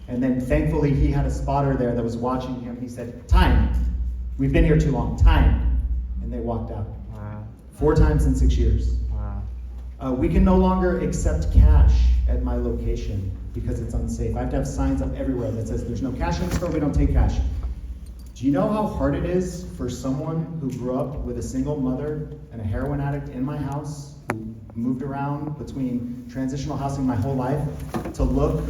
And then thankfully he had a spotter there that was watching him. He said, "Time. We've been here too long. Time." And they walked out. Wow. 4 times in 6 years. Wow. We can no longer accept cash at my location because it's unsafe. I have to have signs up everywhere that says there's no cash in the store, we don't take cash. Do you know how hard it is for someone who grew up with a single mother and a heroin addict in my house, who moved around between transitional housing my whole life, to look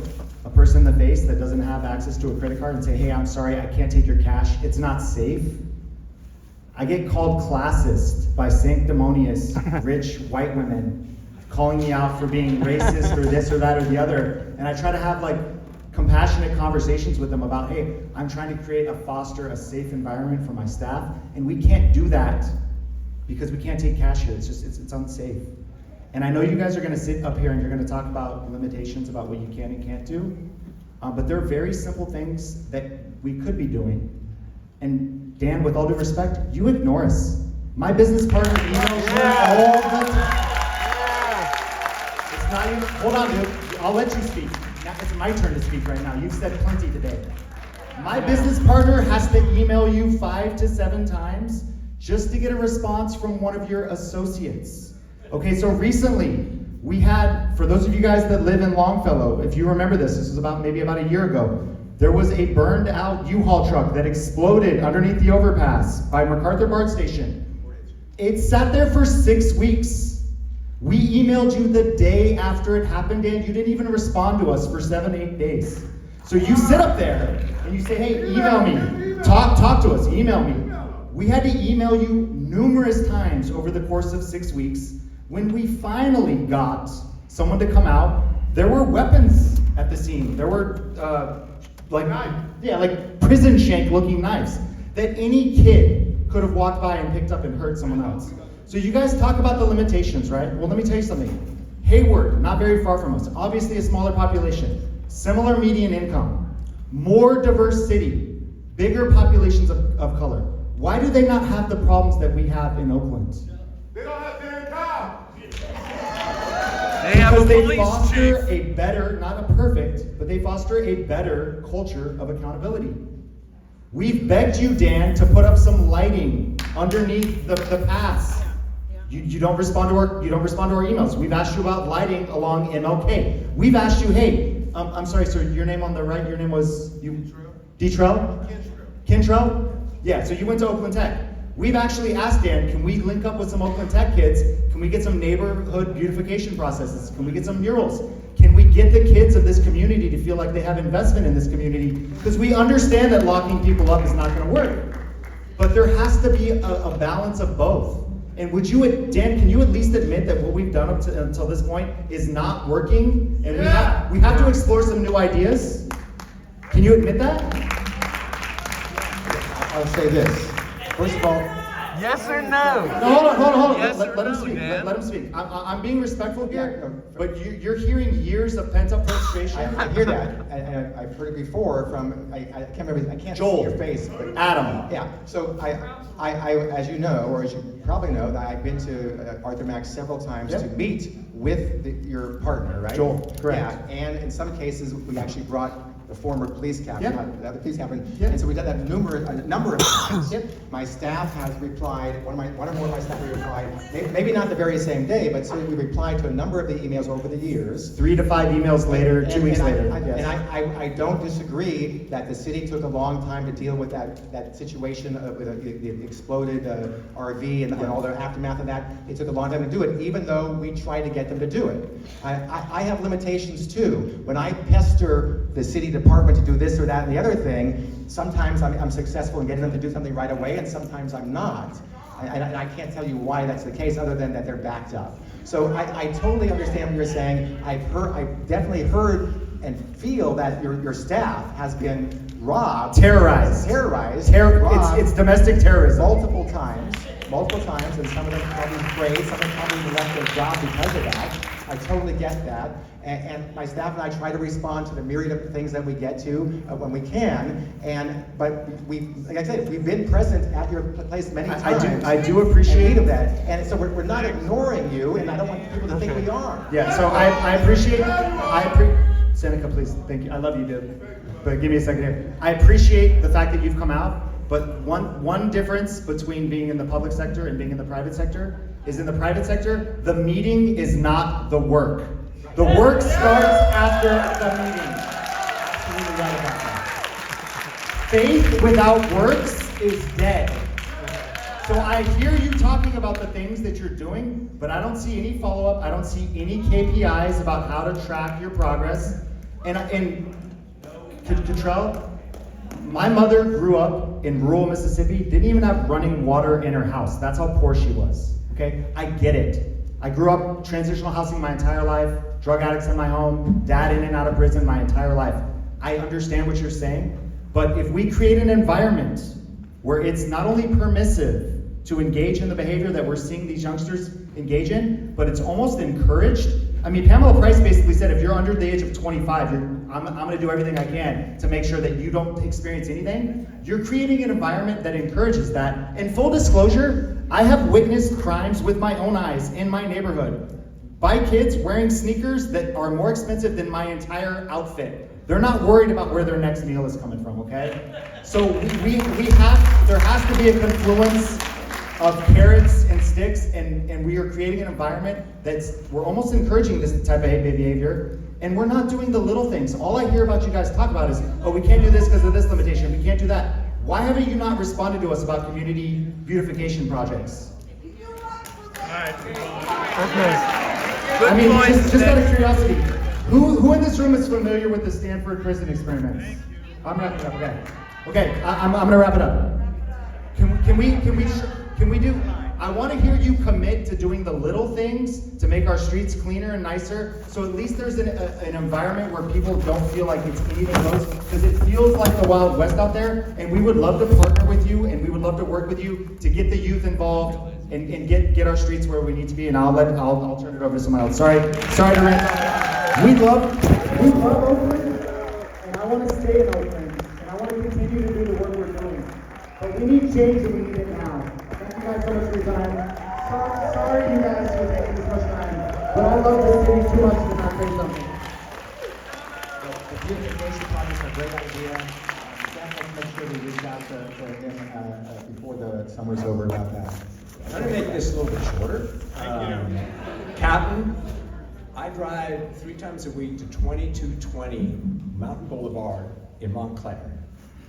a person in the face that doesn't have access to a credit card and say, "Hey, I'm sorry, I can't take your cash, it's not safe"? I get called classist by sanctimonious, rich white women calling me out for being racist or this or that or the other. And I try to have like compassionate conversations with them about, hey, I'm trying to foster a safe environment for my staff, and we can't do that because we can't take cash here. It's unsafe. And I know you guys are gonna sit up here and you're gonna talk about limitations about what you can and can't do, but there are very simple things that we could be doing. And Dan, with all due respect, you ignore us. My business partner emails you all the time. It's not even, hold on, dude. I'll let you speak. Now it's my turn to speak right now. You've said plenty today. My business partner has to email you 5 to 7 times just to get a response from one of your associates. Okay, so recently we had, for those of you guys that live in Longfellow, if you remember this was maybe about a year ago, there was a burned out U-Haul truck that exploded underneath the overpass by MacArthur BART station. It sat there for 6 weeks. We emailed you the day after it happened, and you didn't even respond to us for 7-8 days. So you sit up there and you say, "Hey, email me, talk to us, email me." We had to email you numerous times over the course of 6 weeks. When we finally got someone to come out, there were weapons at the scene. There were like prison shank looking knives that any kid could have walked by and picked up and hurt someone else. So you guys talk about the limitations, right? Well, let me tell you something. Hayward, not very far from us, obviously a smaller population, similar median income, more diverse city, bigger populations of color. Why do they not have the problems that we have in Oakland? They don't have Dan Cobb. Because they foster a better, not a perfect, but they foster a better culture of accountability. We've begged you, Dan, to put up some lighting underneath the pass. You don't respond to our emails. We've asked you about lighting along MLK. We've asked you, hey, I'm sorry, sir, your name on the right, your name was Detrell? Kintrell? Yeah, so you went to Oakland Tech. We've actually asked Dan, can we link up with some Oakland Tech kids? Can we get some neighborhood beautification processes? Can we get some murals? Can we get the kids of this community to feel like they have investment in this community? Because we understand that locking people up is not going to work. But there has to be a balance of both. And would you, Dan, can you at least admit that what we've done until this point is not working? And we have to explore some new ideas? Can you admit that? I'll say this. First of all, Yes or no? No, hold on. Yes Let or him no, speak. Dan? Let him speak. I'm being respectful here, but you're hearing years of pent-up frustration. I hear that, and I've heard it before from, I can't remember, I can't Joel. see your face, but Adam. Yeah, so I, as you know, or as you probably know, that I've been to Arthur Max several times to meet with your partner, right? Joel, correct. Yeah, and in some cases, we actually brought the former police captain, the other police captain, Yeah. and so we did that a number of times. Yep. My staff has replied, one or more of my staff have replied, maybe not the very same day, but certainly we replied to a number of the emails over the years. 3 to 5 emails later, 2 weeks later. And I don't disagree that the city took a long time to deal with that situation with the exploded RV and all the aftermath of that. It took a long time to do it, even though we tried to get them to do it. I have limitations too. When I pester the city department to do this or that and the other thing, sometimes I'm successful in getting them to do something right away, and sometimes I'm not. And I can't tell you why that's the case, other than that they're backed up. So I totally understand what you're saying. I've definitely heard and feel that your staff has been robbed. Terrorized. Robbed. It's domestic terrorism. Multiple times, and some of them probably prayed, some of them probably left their job because of that. I totally get that. And my staff and I try to respond to the myriad of things that we get to when we can. But like I said, we've been present at your place many times. I do appreciate in need of that. And so we're not ignoring you, and I don't want people to think we are. Yeah, so I appreciate. Seneca, please, thank you. I love you, dude. But give me a second here. I appreciate the fact that you've come out, but one difference between being in the public sector and being in the private sector is in the private sector, the meeting is not the work. The work starts after the meeting. Absolutely right about that. Faith without works is dead. So I hear you talking about the things that you're doing, but I don't see any follow-up. I don't see any KPIs about how to track your progress. And Cottrell, my mother grew up in rural Mississippi, didn't even have running water in her house. That's how poor she was, okay? I get it. I grew up transitional housing my entire life, drug addicts in my home, dad in and out of prison my entire life. I understand what you're saying, but if we create an environment where it's not only permissive to engage in the behavior that we're seeing these youngsters engage in, but it's almost encouraged. I mean, Pamela Price basically said, if you're under the age of 25, I'm gonna do everything I can to make sure that you don't experience anything. You're creating an environment that encourages that. And full disclosure, I have witnessed crimes with my own eyes in my neighborhood by kids wearing sneakers that are more expensive than my entire outfit. They're not worried about where their next meal is coming from, okay? So there has to be a confluence of carrots and sticks, and we are creating an environment we're almost encouraging this type of behavior, and we're not doing the little things. All I hear about you guys talk about is, oh, we can't do this because of this limitation, we can't do that. Why haven't you not responded to us about community beautification projects? I mean, just out of curiosity, who in this room is familiar with the Stanford prison experiments? I'm wrapping it up, okay. Okay, I'm gonna wrap it up. Can we do, I wanna hear you commit to doing the little things to make our streets cleaner and nicer, so at least there's an environment where people don't feel like it's anything close, because it feels like the Wild West out there, and we would love to partner with you, and we would love to work with you to get the youth involved and get our streets where we need to be, and I'll turn it over to someone else. Sorry to rant. We love Oakland, and I wanna stay in Oakland, and I wanna continue to do the work we're doing. But we need change, and we need it now. Thank you guys so much for your time. Sorry you guys for taking this much time, but I love this city too much to not say something. The beautification project's a great idea. Definitely make sure we reach out to them before the summer's over about that. I'm going to make this a little bit shorter. Captain, I drive 3 times a week to 2220 Mountain Boulevard in Montclair.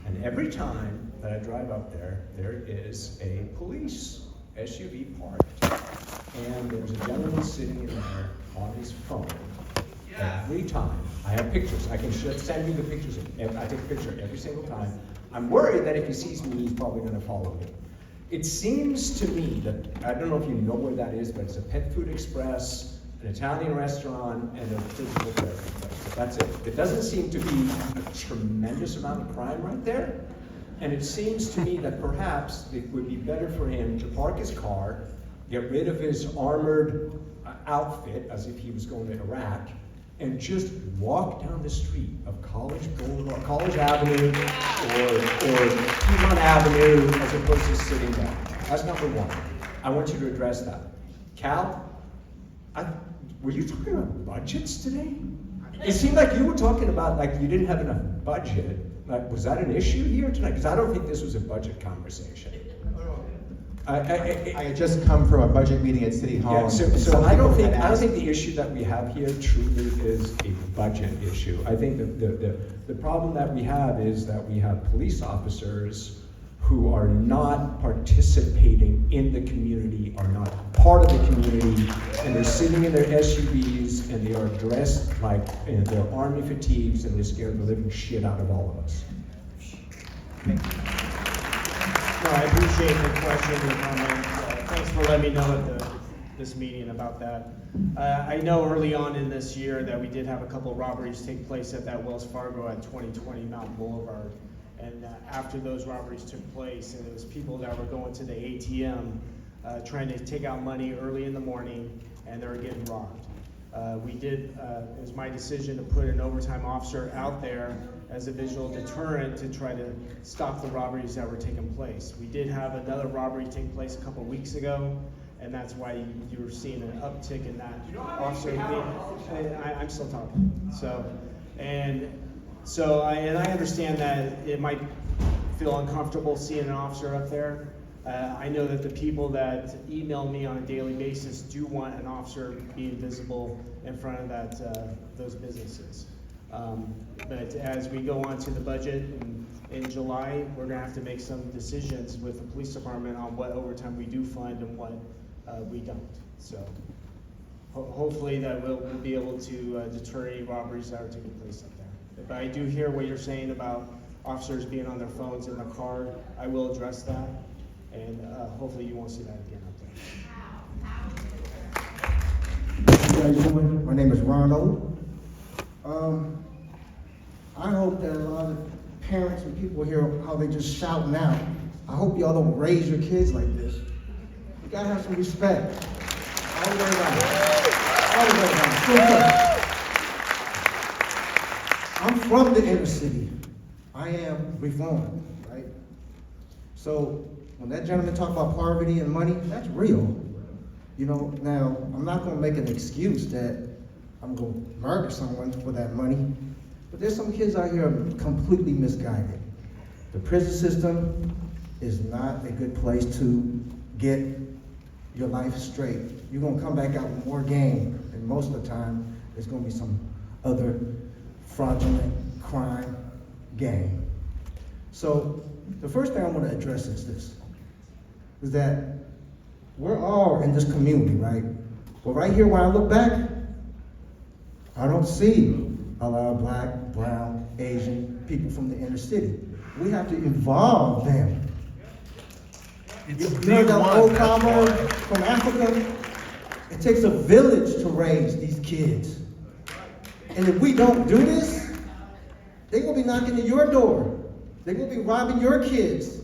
And every time that I drive up there, there is a police SUV parked. And there's a gentleman sitting in there on his phone. Every time. I have pictures. I can send you the pictures. I take a picture every single time. I'm worried that if he sees me, he's probably going to follow me. It seems to me that, I don't know if you know where that is, but it's a Pet Food Express, an Italian restaurant, and a physical therapy place. That's it. It doesn't seem to be a tremendous amount of crime right there. And it seems to me that perhaps it would be better for him to park his car, get rid of his armored outfit as if he was going to Iraq, and just walk down the street of College Avenue or Piedmont Avenue as opposed to sitting down. That's number one. I want you to address that. Cal, were you talking about budgets today? It seemed like you were talking about like you didn't have enough budget. Like, was that an issue here tonight? Because I don't think this was a budget conversation. I had just come from a budget meeting at City Hall. Yeah, so I don't think the issue that we have here truly is a budget issue. I think that the problem that we have is that we have police officers who are not participating in the community, are not part of the community, and they're sitting in their SUVs and they are dressed like in their army fatigues and they're scared the living shit out of all of us. No, I appreciate the question and the comment. Thanks for letting me know at this meeting about that. I know early on in this year that we did have a couple of robberies take place at that Wells Fargo at 2020 Mountain Boulevard. And after those robberies took place, and it was people that were going to the ATM trying to take out money early in the morning, and they were getting robbed. It was my decision to put an overtime officer out there as a visual deterrent to try to stop the robberies that were taking place. We did have another robbery take place a couple of weeks ago, and that's why you were seeing an uptick in that officer. I'm still talking. So And so, I understand that it might feel uncomfortable seeing an officer up there. I know that the people that email me on a daily basis do want an officer being visible in front of those businesses. But as we go on to the budget in July, we're gonna have to make some decisions with the police department on what overtime we do fund and what we don't. So hopefully that we'll be able to deter any robberies that are taking place up there. But I do hear what you're saying about officers being on their phones in the car. I will address that, and hopefully you won't see that again up there. How you guys doing? My name is Ronald. I hope that a lot of parents and people hear how they just shouting out. I hope y'all don't raise your kids like this. You gotta have some respect. All the way around. All the way around. I'm from the inner city. I am reformed, right? So when that gentleman talked about poverty and money, that's real. You know, now, I'm not gonna make an excuse that I'm gonna murder someone for that money, but there's some kids out here completely misguided. The prison system is not a good place to get your life straight. You're gonna come back out with more game, and most of the time, there's gonna be some other fraudulent crime game. So, the first thing I wanna address is this, is that we're all in this community, right? But right here, when I look back, I don't see a lot of black, brown, Asian people from the inner city. We have to involve them. It's You the heard that one, old that's proverb why. from Africa? It takes a village to raise these kids. And if we don't do this, they're gonna be knocking at your door. They're gonna be robbing your kids.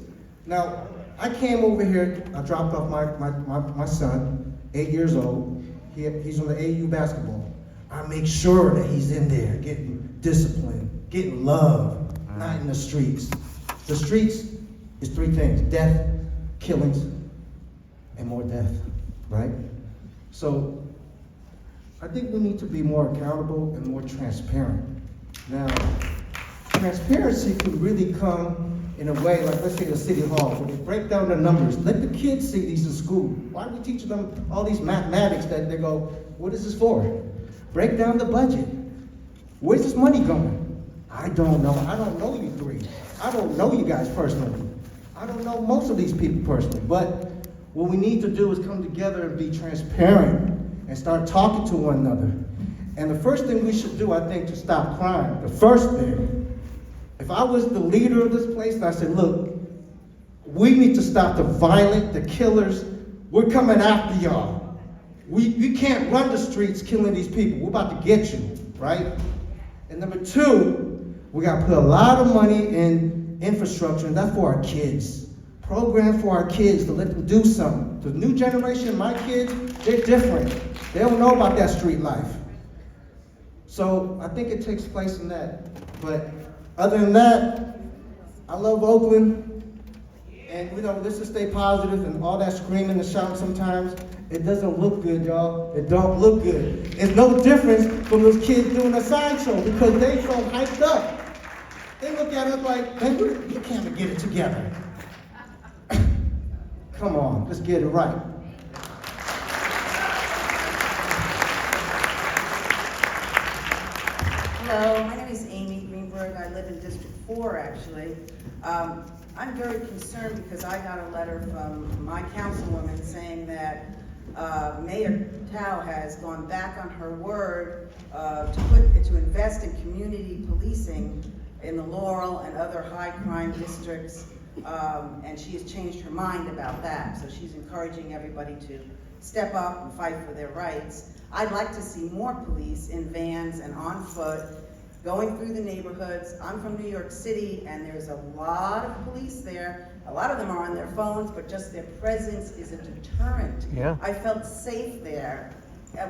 Now, I came over here, I dropped off my son, 8 years old. He's on the AU basketball. I make sure that he's in there, getting discipline, getting love, not in the streets. The streets is three things: death, killings, and more death, right? So, I think we need to be more accountable and more transparent. Now, transparency could really come in a way, like let's say the city hall, where they break down the numbers. Let the kids see these in school. Why are we teaching them all these mathematics that they go, what is this for? Break down the budget. Where's this money going? I don't know. I don't know you three. I don't know you guys personally. I don't know most of these people personally. But what we need to do is come together and be transparent and start talking to one another. And the first thing we should do, I think, to stop crime, the first thing, if I was the leader of this place and I said, look, we need to stop the violent, the killers. We're coming after y'all. We can't run the streets killing these people. We're about to get you, right? And number two, we got to put a lot of money in infrastructure, and that's for our kids. Program for our kids to let them do something. The new generation, my kids, they're different. They don't know about that street life. So I think it takes place in that. But other than that, I love Oakland. And you know, let's just stay positive, and all that screaming and shouting sometimes, it doesn't look good, y'all. It don't look good. It's no difference from those kids doing a sideshow because they so hyped up. They look at us like, man, you can't get it together. Come on, let's get it right. Hello, my name is Amy Greenberg. I live in District 4, actually. I'm very concerned because I got a letter from my councilwoman saying that Mayor Tao has gone back on her word to invest in community policing in the Laurel and other high crime districts, and she has changed her mind about that. So she's encouraging everybody to step up and fight for their rights. I'd like to see more police in vans and on foot, going through the neighborhoods. I'm from New York City, and there's a lot of police there. A lot of them are on their phones, but just their presence is a deterrent. Yeah. I felt safe there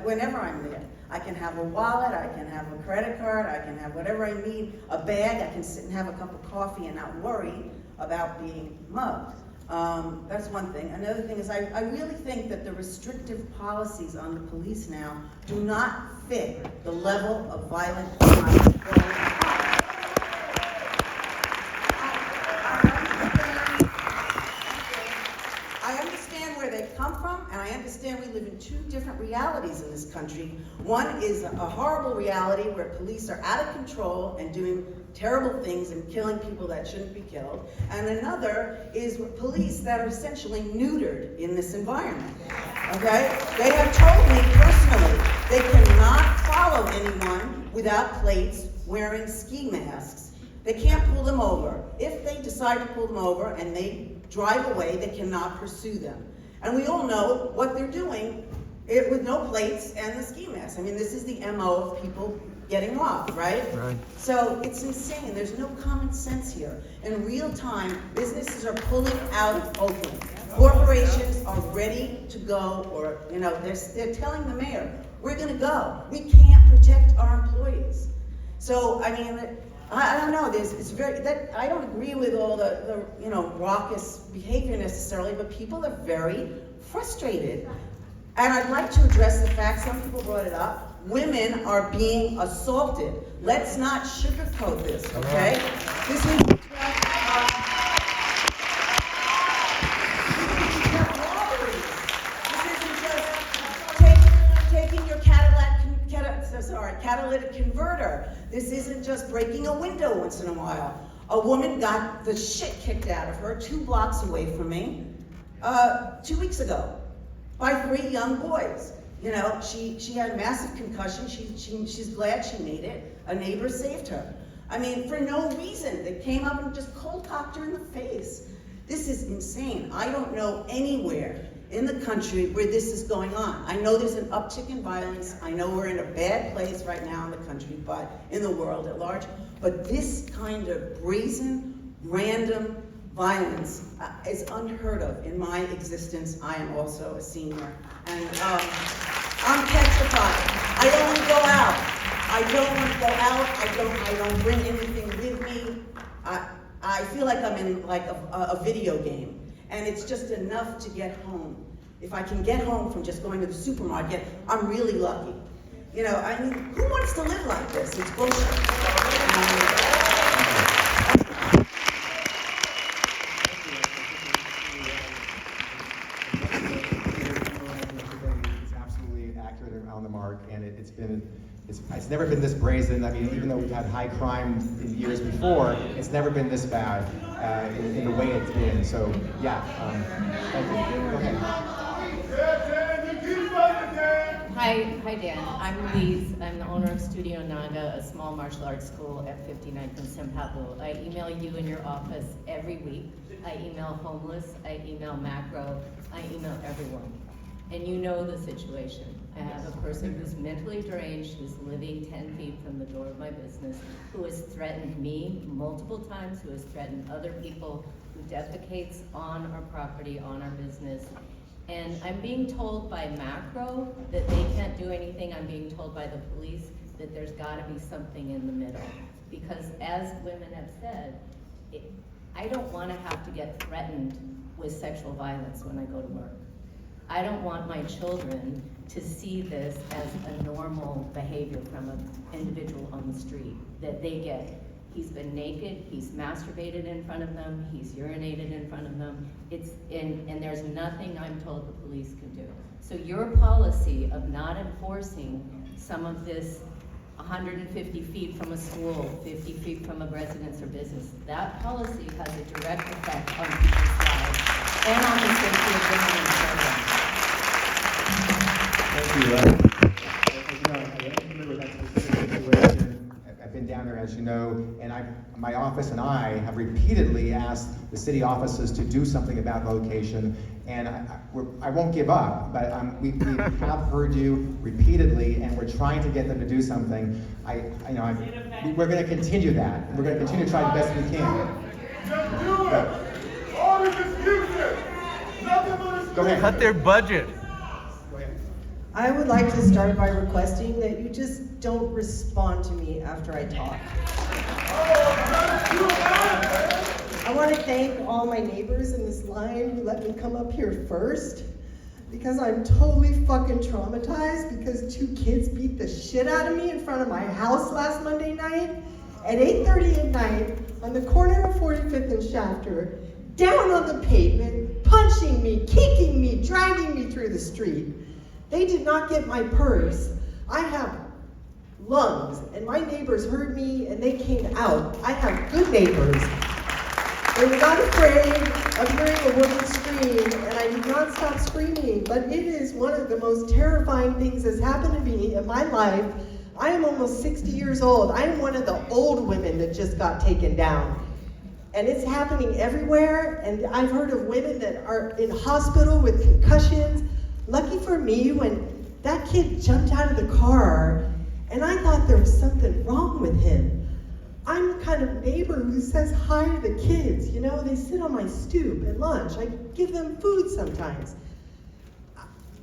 whenever I'm there. I can have a wallet, I can have a credit card, I can have whatever I need, a bag, I can sit and have a cup of coffee and not worry about being mugged. That's one thing. Another thing is I really think that the restrictive policies on the police now do not fit the level of violent crime going on. I understand where they come from, and I understand we live in two different realities in this country. One is a horrible reality where police are out of control and doing terrible things and killing people that shouldn't be killed. And another is police that are essentially neutered in this environment. Okay? They have told me personally they cannot follow anyone without plates wearing ski masks. They can't pull them over. If they decide to pull them over and they drive away, they cannot pursue them. And we all know what they're doing with no plates and the ski mask. I mean, this is the MO of people getting robbed, right? Right. So it's insane. There's no common sense here. In real time, businesses are pulling out of Oakland. Corporations are ready to go, or they're telling the mayor, we're going to go. We can't protect our employees. So I mean, I don't know. I don't agree with all the raucous behavior necessarily, but people are very frustrated. And I'd like to address the fact, some people brought it up, women are being assaulted. Let's not sugarcoat this, okay? This is taking your catalytic converter. This isn't just breaking a window once in a while. A woman got the shit kicked out of her 2 blocks away from me 2 weeks ago by 3 young boys. She had a massive concussion. She's glad she made it. A neighbor saved her. I mean, for no reason. They came up and just cold cocked her in the face. This is insane. I don't know anywhere in the country where this is going on. I know there's an uptick in violence. I know we're in a bad place right now in the country, but in the world at large. But this kind of brazen, random violence is unheard of in my existence. I am also a senior, and I'm petrified. I don't want to go out. I don't bring anything with me. I feel like I'm in like a video game, and it's just enough to get home. If I can get home from just going to the supermarket, I'm really lucky. I mean, who wants to live like this? It's bullshit. On the mark, and it's never been this brazen. I mean, even though we've had high crime in years before, it's never been this bad in the way it's been. So yeah, thank you. Go ahead. Hi Dan. I'm Louise. I'm the owner of Studio Naga, a small martial arts school at 59th and San Pablo. I email you in your office every week. I email homeless. I email macro. I email everyone. And you know the situation. I have a person who's mentally deranged, who's living 10 feet from the door of my business, who has threatened me multiple times, who has threatened other people, who defecates on our property, on our business. And I'm being told by macro that they can't do anything. I'm being told by the police that there's gotta be something in the middle. Because as women have said, I don't wanna have to get threatened with sexual violence when I go to work. I don't want my children to see this as a normal behavior from an individual on the street, that they get, he's been naked, he's masturbated in front of them, he's urinated in front of them, and there's nothing I'm told the police can do. So your policy of not enforcing some of this 150 feet from a school, 50 feet from a residence or business, that policy has a direct effect on people's lives and on the safety of women and children. Thank you. I remember that specific situation. I've been down there, as you know, and my office and I have repeatedly asked the city offices to do something about the location, and I won't give up, but we have heard you repeatedly, and we're trying to get them to do something. We're going to continue that. We're going to continue to try the best we can. Just do it. All this excuses. Nothing but excuses. Go ahead. Cut their budget. I would like to start by requesting that you just don't respond to me after I talk. I want want to thank all my neighbors in this line who let me come up here first, because I'm totally fucking traumatized because 2 kids beat the shit out of me in front of my house last Monday night at 8:30 at night on the corner of 45th and Shafter, down on the pavement, punching me, kicking me, dragging me through the street. They did not get my purse. I have lungs, and my neighbors heard me and they came out. I have good neighbors. They were not afraid of hearing a woman scream, and I did not stop screaming, but it is one of the most terrifying things that's happened to me in my life. I am almost 60 years old. I am one of the old women that just got taken down. And it's happening everywhere, and I've heard of women that are in hospital with concussions. Lucky for me, when that kid jumped out of the car, and I thought there was something wrong with him. I'm the kind of neighbor who says hi to the kids. You know, they sit on my stoop at lunch. I give them food sometimes.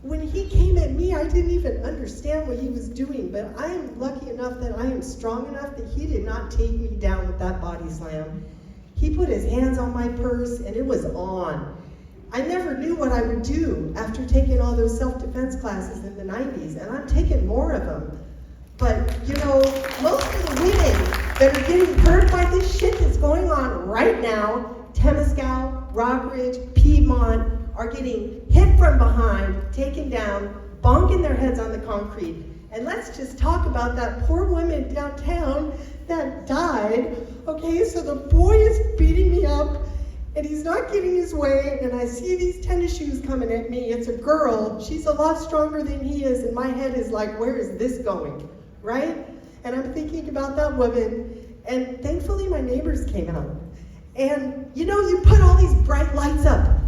When he came at me, I didn't even understand what he was doing, but I am lucky enough that I am strong enough that he did not take me down with that body slam. He put his hands on my purse, and it was on. I never knew what I would do after taking all those self-defense classes in the 90s, and I'm taking more of them. But, you know, most of the women that are getting hurt by this shit that's going on right now, Temescal, Rockridge, Piedmont, are getting hit from behind, taken down, bonking their heads on the concrete. And let's just talk about that poor woman downtown that died. Okay, so the boy is beating me up, and he's not getting his way, and I see these tennis shoes coming at me. It's a girl. She's a lot stronger than he is, and my head is like, where is this going, right? And I'm thinking about that woman, and thankfully my neighbors came out. And you know, you put all these bright lights up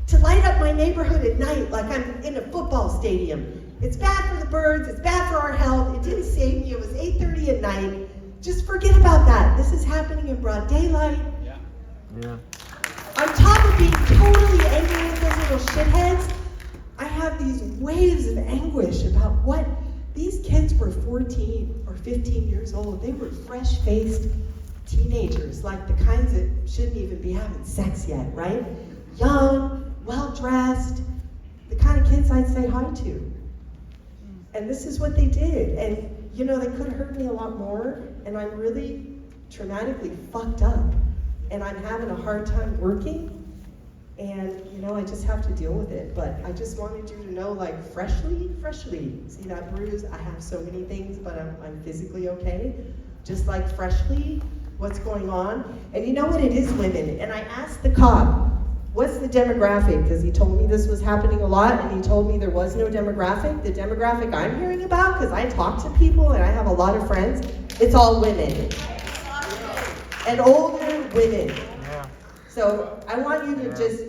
to light up my neighborhood at night like I'm in a football stadium. It's bad for the birds, it's bad for our health, it didn't save me, it was 8:30 at night. Just forget about that. This is happening in broad daylight. Yeah. On top of being totally angry with those little shitheads, I have these waves of anguish about what these kids were 14 or 15 years old. They were fresh-faced teenagers, like the kinds that shouldn't even be having sex yet, right? Young, well-dressed, the kind of kids I'd say hi to. And this is what they did. And you know, they could have hurt me a lot more, and I'm really traumatically fucked up. And I'm having a hard time working, and you know, I just have to deal with it. But I just wanted you to know, like, freshly, see that bruise? I have so many things, but I'm physically okay. Just like freshly, what's going on? And you know what it is, women? And I asked the cop, what's the demographic? Because he told me this was happening a lot, and he told me there was no demographic. The demographic I'm hearing about, because I talk to people and I have a lot of friends, it's all women. And older women. Yeah. So I want you to just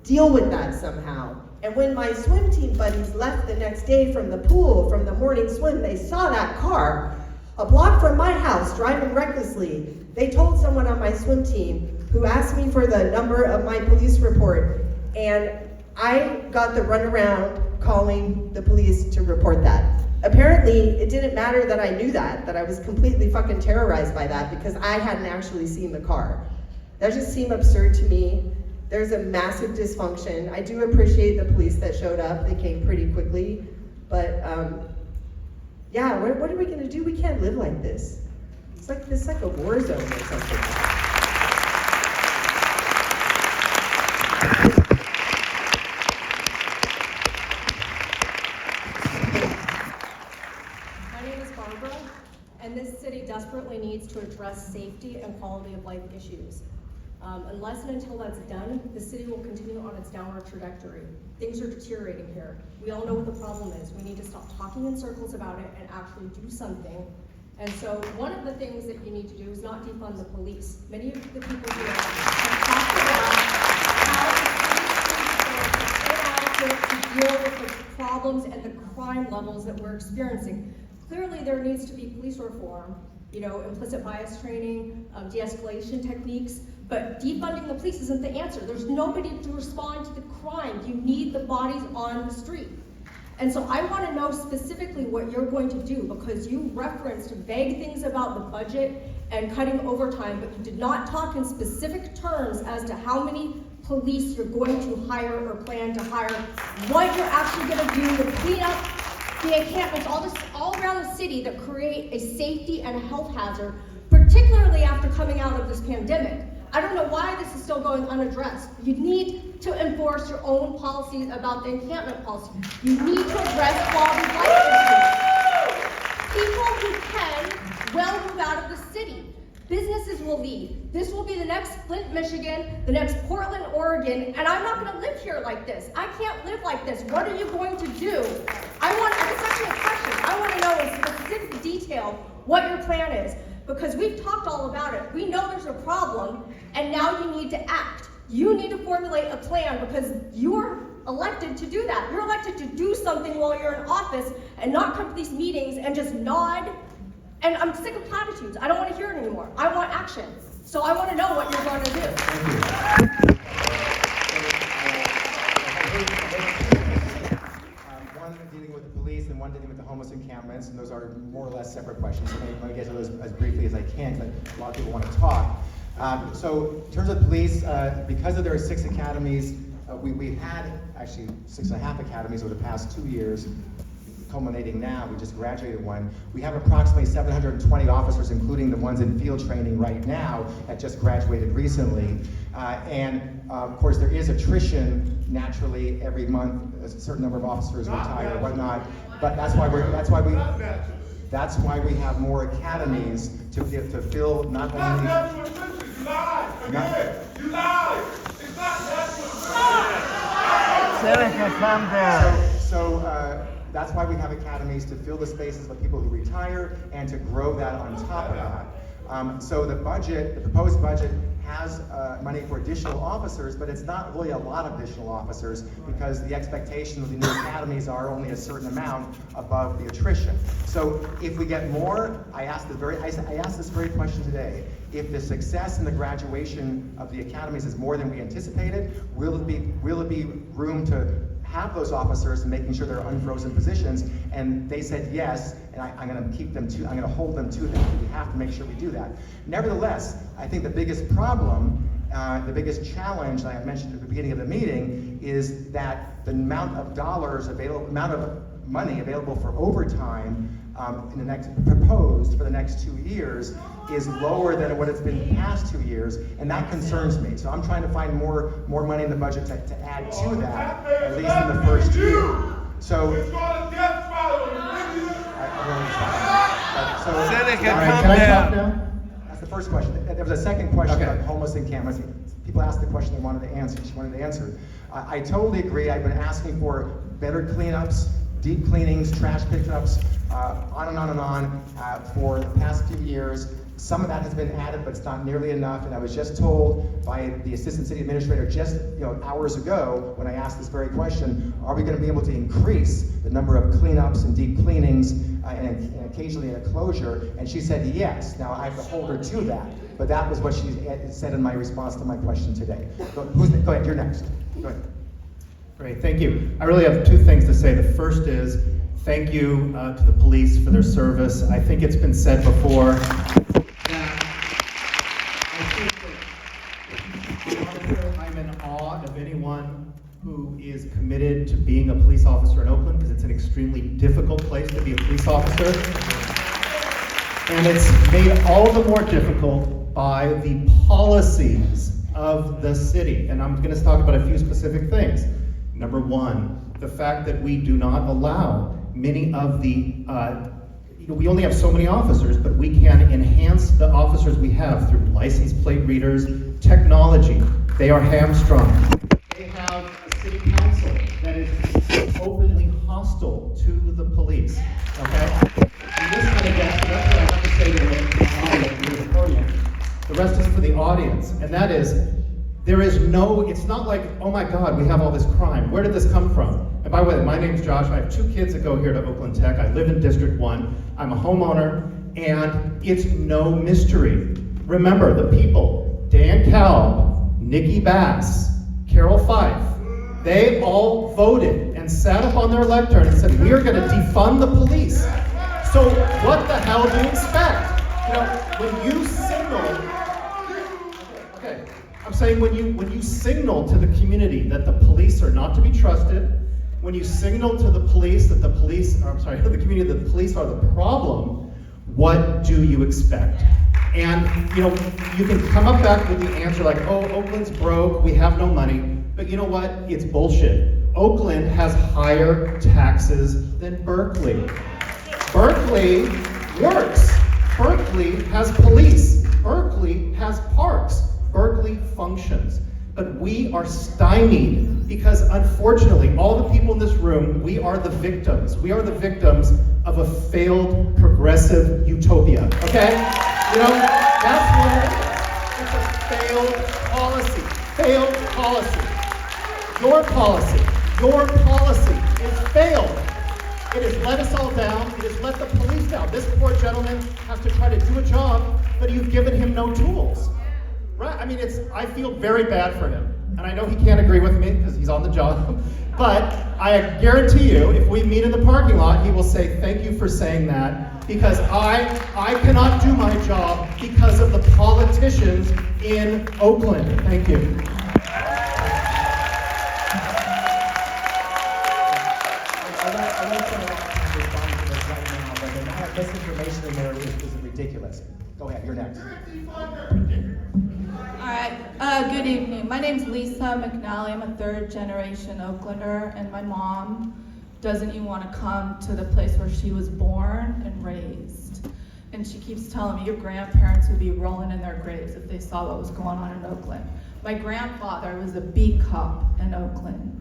deal with that somehow. And when my swim team buddies left the next day from the pool, from the morning swim, they saw that car a block from my house driving recklessly. They told someone on my swim team who asked me for the number of my police report, and I got the runaround calling the police to report that. Apparently, it didn't matter that I knew that I was completely fucking terrorized by that because I hadn't actually seen the car. That just seemed absurd to me. There's a massive dysfunction. I do appreciate the police that showed up. They came pretty quickly, but yeah, what are we gonna do? We can't live like this. It's like a war zone or something. And this city desperately needs to address safety and quality of life issues. Unless and until that's done, the city will continue on its downward trajectory. Things are deteriorating here. We all know what the problem is. We need to stop talking in circles about it and actually do something. And so one of the things that you need to do is not defund the police. Many of the people here have talked about how the police are inadequate to deal with the problems and the crime levels that we're experiencing. Clearly, there needs to be police reform, you know, implicit bias training, de-escalation techniques, but defunding the police isn't the answer. There's nobody to respond to the crime. You need the bodies on the street. And so I want to know specifically what you're going to do, because you referenced vague things about the budget and cutting overtime, but you did not talk in specific terms as to how many police you're going to hire or plan to hire, what you're actually gonna do to clean up the encampments all around the city that create a safety and a health hazard, particularly after coming out of this pandemic. I don't know why this is still going unaddressed. You need to enforce your own policies about the encampment policy. You need to address quality of life issues. People who can will move out of the city. Businesses will leave. This will be the next Flint, Michigan, the next Portland, Oregon, and I'm not gonna live here like this. I can't live like this. What are you going to do? It's actually a question. I wanna know in specific detail what your plan is, because we've talked all about it. We know there's a problem, and now you need to act. You need to formulate a plan because you're elected to do that. You're elected to do something while you're in office and not come to these meetings and just nod. And I'm sick of platitudes. I don't want to hear it anymore. I want action. So I want to know what you're going to do. One dealing with the police and one dealing with the homeless encampments, and those are more or less separate questions. So let me get to those as briefly as I can, because a lot of people want to talk. So in terms of police, because of there are 6 academies, we've had actually 6.5 academies over the past 2 years. Culminating now, we just graduated one. We have approximately 720 officers, including the ones in field training right now that just graduated recently. Of course, there is attrition naturally every month. A certain number of officers retire or whatnot. But that's why we have more academies to fill not only. Natural attrition. You lied. Again. You lied. It's not natural attrition. Seneca, calm down. So that's why we have academies, to fill the spaces of people who retire and to grow that on top of that. So the proposed budget has money for additional officers, but it's not really a lot of additional officers because the expectation of the new academies are only a certain amount above the attrition. So if we get more, I asked this very question today. If the success in the graduation of the academies is more than we anticipated, will it be room to have those officers and making sure they're unfrozen positions? And they said yes, and I'm going to hold them to that. We have to make sure we do that. Nevertheless, I think the biggest problem, the biggest challenge that I mentioned at the beginning of the meeting is that the amount of money available for overtime proposed for the next 2 years is lower than what it's been the past 2 years, and that concerns me. So I'm trying to find more money in the budget to add to that, at least in the first year. So It's called a death spiral. I don't understand. So Seneca, All right, calm can I talk down. now? that's the first question. There was a second question Okay. about homeless encampments. People asked the question they wanted to answer. She wanted to answer. I totally agree. I've been asking for better cleanups, deep cleanings, trash pickups, on and on and on for the past few years. Some of that has been added, but it's not nearly enough. And I was just told by the assistant city administrator just hours ago when I asked this very question, are we going to be able to increase the number of cleanups and deep cleanings and occasionally a closure? And she said yes. Now I have to hold her to that, but that was what she said in my response to my question today. Go ahead, you're next. Go ahead. Great, thank you. I really have 2 things to say. The first is thank you to the police for their service. I think it's been said before that I'm in awe of anyone who is committed to being a police officer in Oakland, because it's an extremely difficult place to be a police officer. And it's made all the more difficult by the policies of the city. And I'm going to talk about a few specific things. Number 1, the fact that we do not allow many of the, we only have so many officers, but we can enhance the officers we have through license plate readers, technology. They are hamstrung. They have a city council that is openly hostile to the police, okay? And this kind of gets, that's what I have to say to the rest is for the audience, and that is, it's not like, oh my God, we have all this crime. Where did this come from? And by the way, my name's Josh. I have 2 kids that go here to Oakland Tech. I live in District 1. I'm a homeowner, and it's no mystery. Remember, the people, Dan Kalb, Nikki Bass, Carol Fife, they all voted and sat up on their lectern and said, we are going to defund the police. So what the hell do you expect? when you signal, okay, I'm saying when you signal to the community that the police are not to be trusted, when you signal to the police that the community that the police are the problem, what do you expect? And you can come up back with the answer like, oh, Oakland's broke, we have no money. But you know what? It's bullshit. Oakland has higher taxes than Berkeley. Berkeley works. Berkeley has police. Berkeley has parks. Berkeley functions. But we are stymied because, unfortunately, all the people in this room, we are the victims. We are the victims of a failed progressive utopia, okay? That's what it is. It's a failed policy. Failed policy. Your policy is failed. It has let us all down. It has let the police down. This poor gentleman has to try to do a job, but you've given him no tools. Right? I mean, I feel very bad for him. And I know he can't agree with me because he's on the job. But I guarantee you, if we meet in the parking lot, he will say, thank you for saying that, because I cannot do my job because of the politicians in Oakland. Thank you. Misinformation in there is ridiculous. Go ahead, you're next. All right, good evening. My name's Lisa McNally. I'm a third-generation Oaklander, and my mom doesn't even want to come to the place where she was born and raised. And she keeps telling me your grandparents would be rolling in their graves if they saw what was going on in Oakland. My grandfather was a beat cop in Oakland.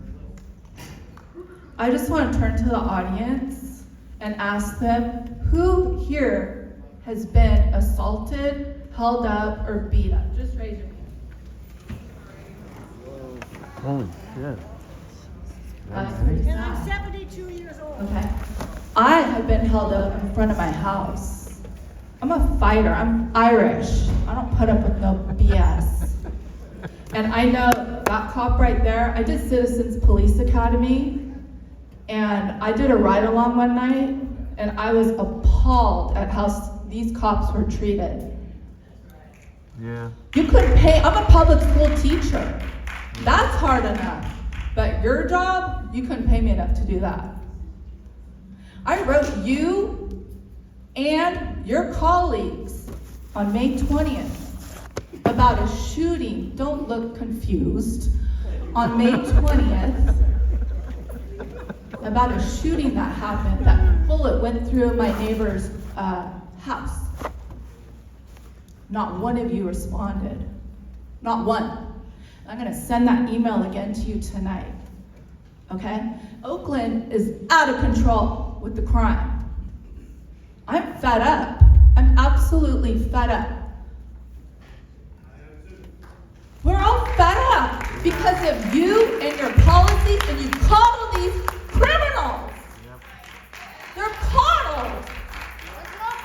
I just want to turn to the audience and ask them, who here has been assaulted, held up, or beat up? Just raise your hand. Holy shit. And I'm 72 years old. Okay. I have been held up in front of my house. I'm a fighter. I'm Irish. I don't put up with no BS. And I know that cop right there, I did Citizens Police Academy, and I did a ride-along one night, and I was appalled at how these cops were treated. Yeah. You couldn't pay, I'm a public school teacher. That's hard enough. But your job, you couldn't pay me enough to do that. I wrote you and your colleagues on May 20th about a shooting, don't look confused, on May 20th, about a shooting that happened, that bullet went through my neighbor's house. Not one of you responded. Not one. I'm gonna send that email again to you tonight, okay? Oakland is out of control with the crime. I'm fed up. I'm absolutely fed up. We're all fed up because of you and your policies, and you coddle these criminals. They're coddled.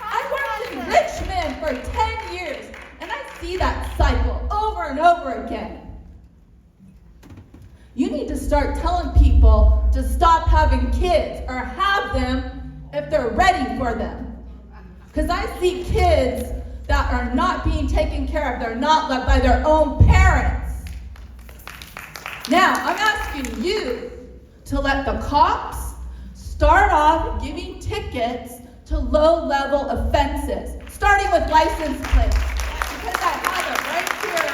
I worked in Richmond for 10 years, and I see that cycle over and over again. You need to start telling people to stop having kids, or have them if they're ready for them. Because I see kids that are not being taken care of. They're not loved by their own parents. Now, I'm asking you to let the cops start off giving tickets to low-level offenses, starting with license plates. Because I have it right here.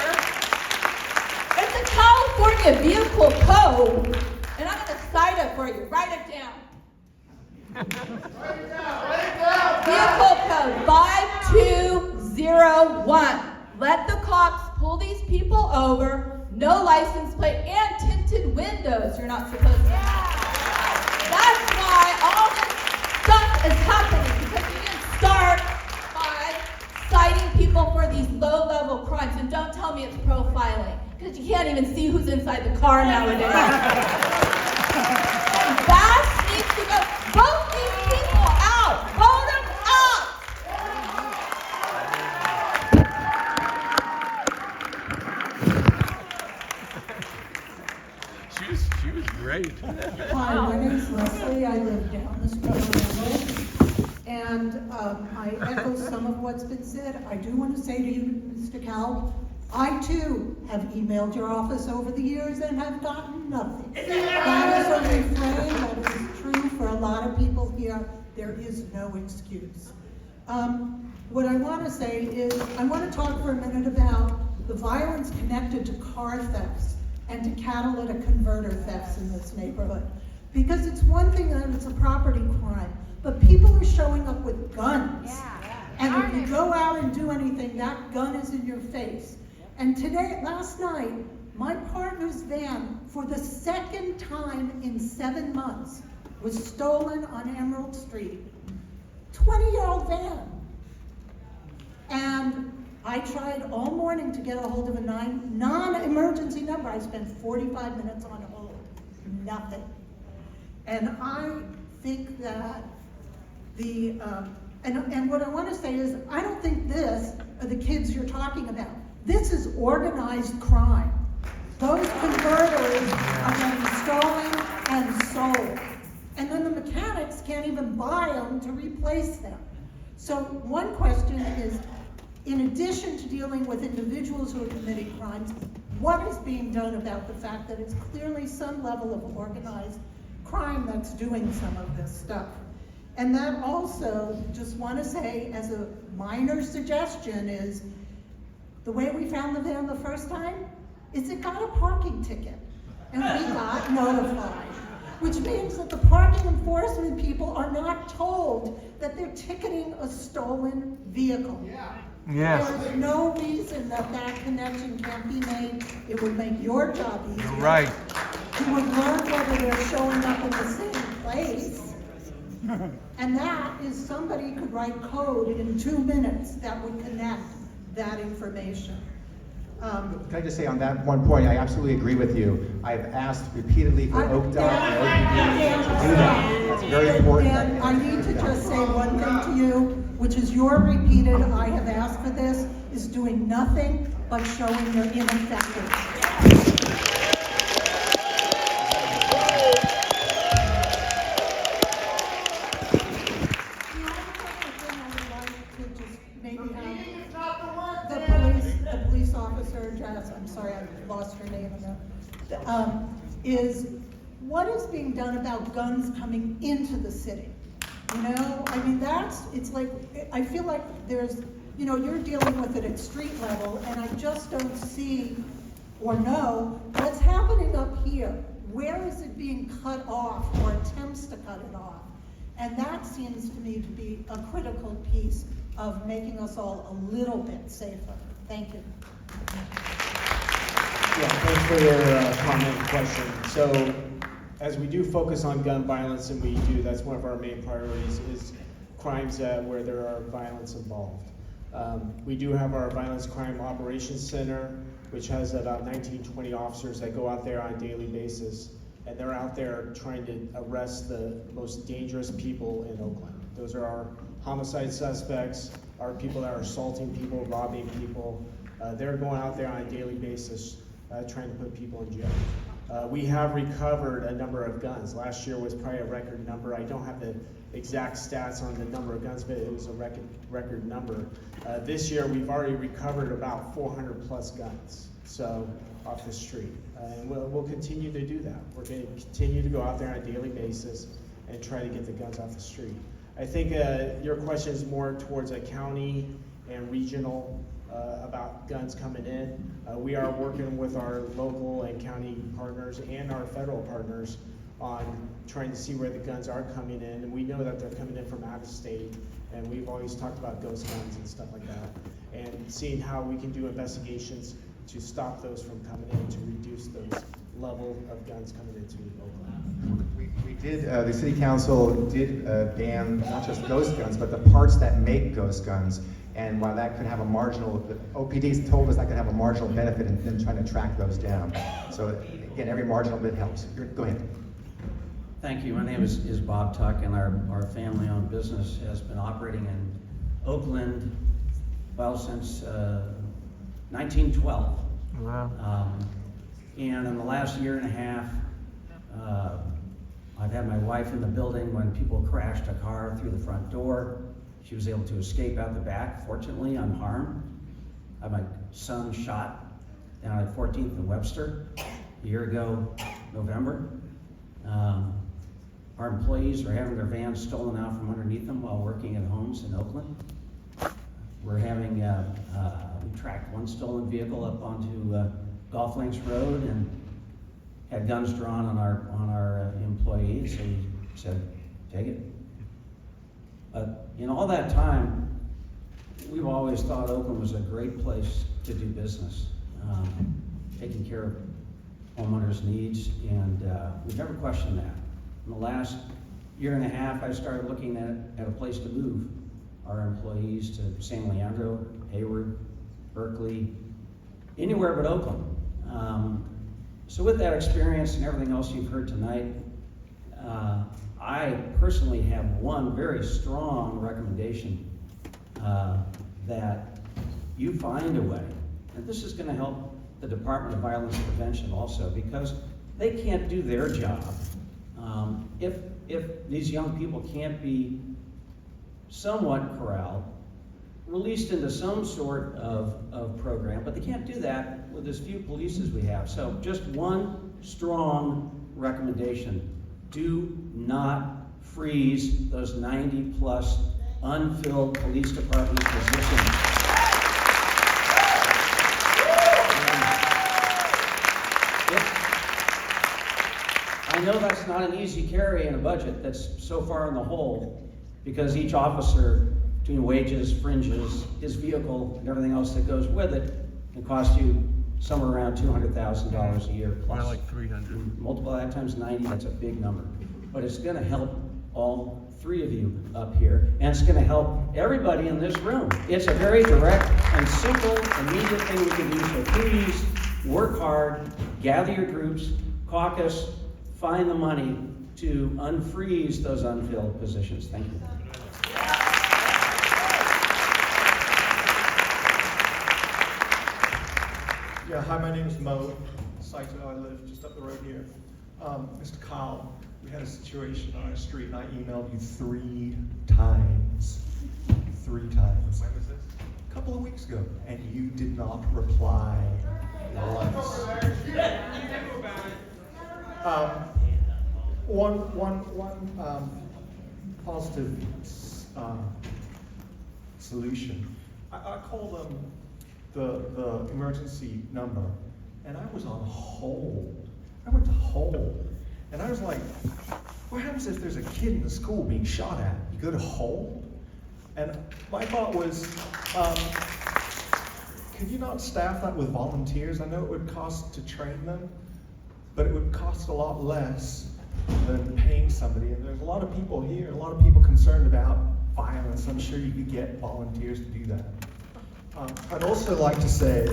It's a California vehicle code, and I'm going to cite it for you. Write it down. Vehicle code 5201. Let the cops pull these people over, no license plate, and tinted windows. You're not supposed to have. That's why all this stuff is happening, because you didn't start by citing people for these low-level crimes. And don't tell me it's profiling, because you can't even see who's inside the car nowadays. And Bass needs to go. Vote these people out. Vote them out. She was great. Hi, my name is Leslie. I live down this road. And I echo some of what's been said. I do want to say to you, Mr. Cal, I too have emailed your office over the years and have gotten nothing. That is a refrain that is true for a lot of people here. There is no excuse. What I want to say is, I want to talk for a minute about the violence connected to car thefts and to catalytic converter thefts in this neighborhood. Because it's one thing that it's a property crime, but people are showing up with guns. And if you go out and do anything, that gun is in your face. And last night, my partner's van, for the second time in 7 months, was stolen on Emerald Street. 20-year-old van. And I tried all morning to get a hold of a non-emergency number. I spent 45 minutes on hold. Nothing. And I think that and what I want to say is, I don't think this are the kids you're talking about. This is organized crime. Those converters are getting stolen and sold. And then the mechanics can't even buy them to replace them. So one question is, in addition to dealing with individuals who are committing crimes, what is being done about the fact that it's clearly some level of organized crime that's doing some of this stuff? And that also, just want to say, as a minor suggestion, is the way we found the van the first time is it got a parking ticket, and we got notified, which means that the parking enforcement people are not told that they're ticketing a stolen vehicle. Yes. There's no reason that connection can't be made. It would make your job easier. You're right. You would learn whether they're showing up in the same place. And that is, somebody could write code in 2 minutes that would connect that information. Can I just say on that one point, I absolutely agree with you. I've asked repeatedly for OPDOT and OPD to do that. That's very important. Dan, I need to just say one thing to you, which is your repeated, I have asked for this, is doing nothing but showing your ineffectiveness. The police officer, Jess, I'm sorry, I lost her name in there, is what is being done about guns coming into the city? You know, I mean, it's like, I feel like there's, you know, you're dealing with it at street level, and I just don't see or know what's happening up here. Where is it being cut off or attempts to cut it off? And that seems to me to be a critical piece of making us all a little bit safer. Thank you. Yeah, thanks for your comment and question. So, as we do focus on gun violence, and we do, that's one of our main priorities, is crimes where there are violence involved. We do have our Violence Crime Operations Center, which has about 19-20 officers that go out there on a daily basis, and they're out there trying to arrest the most dangerous people in Oakland. Those are our homicide suspects, our people that are assaulting people, robbing people. They're going out there on a daily basis trying to put people in jail. We have recovered a number of guns. Last year was probably a record number. I don't have the exact stats on the number of guns, but it was a record number. This year we've already recovered about 400 plus guns, so off the street. And we'll continue to do that. We're going to continue to go out there on a daily basis and try to get the guns off the street. I think your question is more towards a county and regional about guns coming in. We are working with our local and county partners and our federal partners on trying to see where the guns are coming in. And we know that they're coming in from out of state, and we've always talked about ghost guns and stuff like that, and seeing how we can do investigations to stop those from coming in, to reduce those level of guns coming into Oakland. We did, the city council did ban not just ghost guns, but the parts that make ghost guns. And while that could have a marginal, the OPD's told us that could have a marginal benefit in trying to track those down. So again, every marginal bit helps. Go ahead. Thank you. My name is Bob Tuck, and our family-owned business has been operating in Oakland, well, since 1912. Wow. And in the last year and a half, I've had my wife in the building when people crashed a car through the front door. She was able to escape out the back, fortunately unharmed. I had my son shot down at 14th and Webster a year ago, November. Our employees are having their vans stolen out from underneath them while working at homes in Oakland. We're having, we tracked one stolen vehicle up onto Golf Links Road and had guns drawn on our employees, and he said, take it. But in all that time, we've always thought Oakland was a great place to do business, taking care of homeowners' needs, and we've never questioned that. In the last year and a half, I started looking at a place to move our employees to San Leandro, Hayward, Berkeley, anywhere but Oakland. So with that experience and everything else you've heard tonight, I personally have one very strong recommendation that you find a way. And this is going to help the Department of Violence Prevention also, because they can't do their job if these young people can't be somewhat corralled, released into some sort of program, but they can't do that with as few police as we have. So just one strong recommendation: do not freeze those 90+ unfilled police department positions. I know that's not an easy carry in a budget that's so far in the hole, because each officer, between wages, fringes, his vehicle, and everything else that goes with it, can cost you somewhere around $200,000 a year plus. More like 300. Multiply that times 90, that's a big number. But it's going to help all three of you up here, and it's going to help everybody in this room. It's a very direct and simple, immediate thing we can do. So please work hard, gather your groups, caucus, find the money to unfreeze those unfilled positions. Thank you. Yeah, hi, my name is Mo. Saito, I live just up the road here. Mr. Kyle, we had a situation on our street, and I emailed you 3 times. 3 times. When was this? A couple of weeks ago, and you did not reply once. One positive solution. I called them the emergency number, and I was on hold. I went to hold, and I was like, what happens if there's a kid in the school being shot at? You go to hold? And my thought was, could you not staff that with volunteers? I know it would cost to train them, but it would cost a lot less than paying somebody. And there's a lot of people here, a lot of people concerned about violence. I'm sure you could get volunteers to do that. I'd also like to say,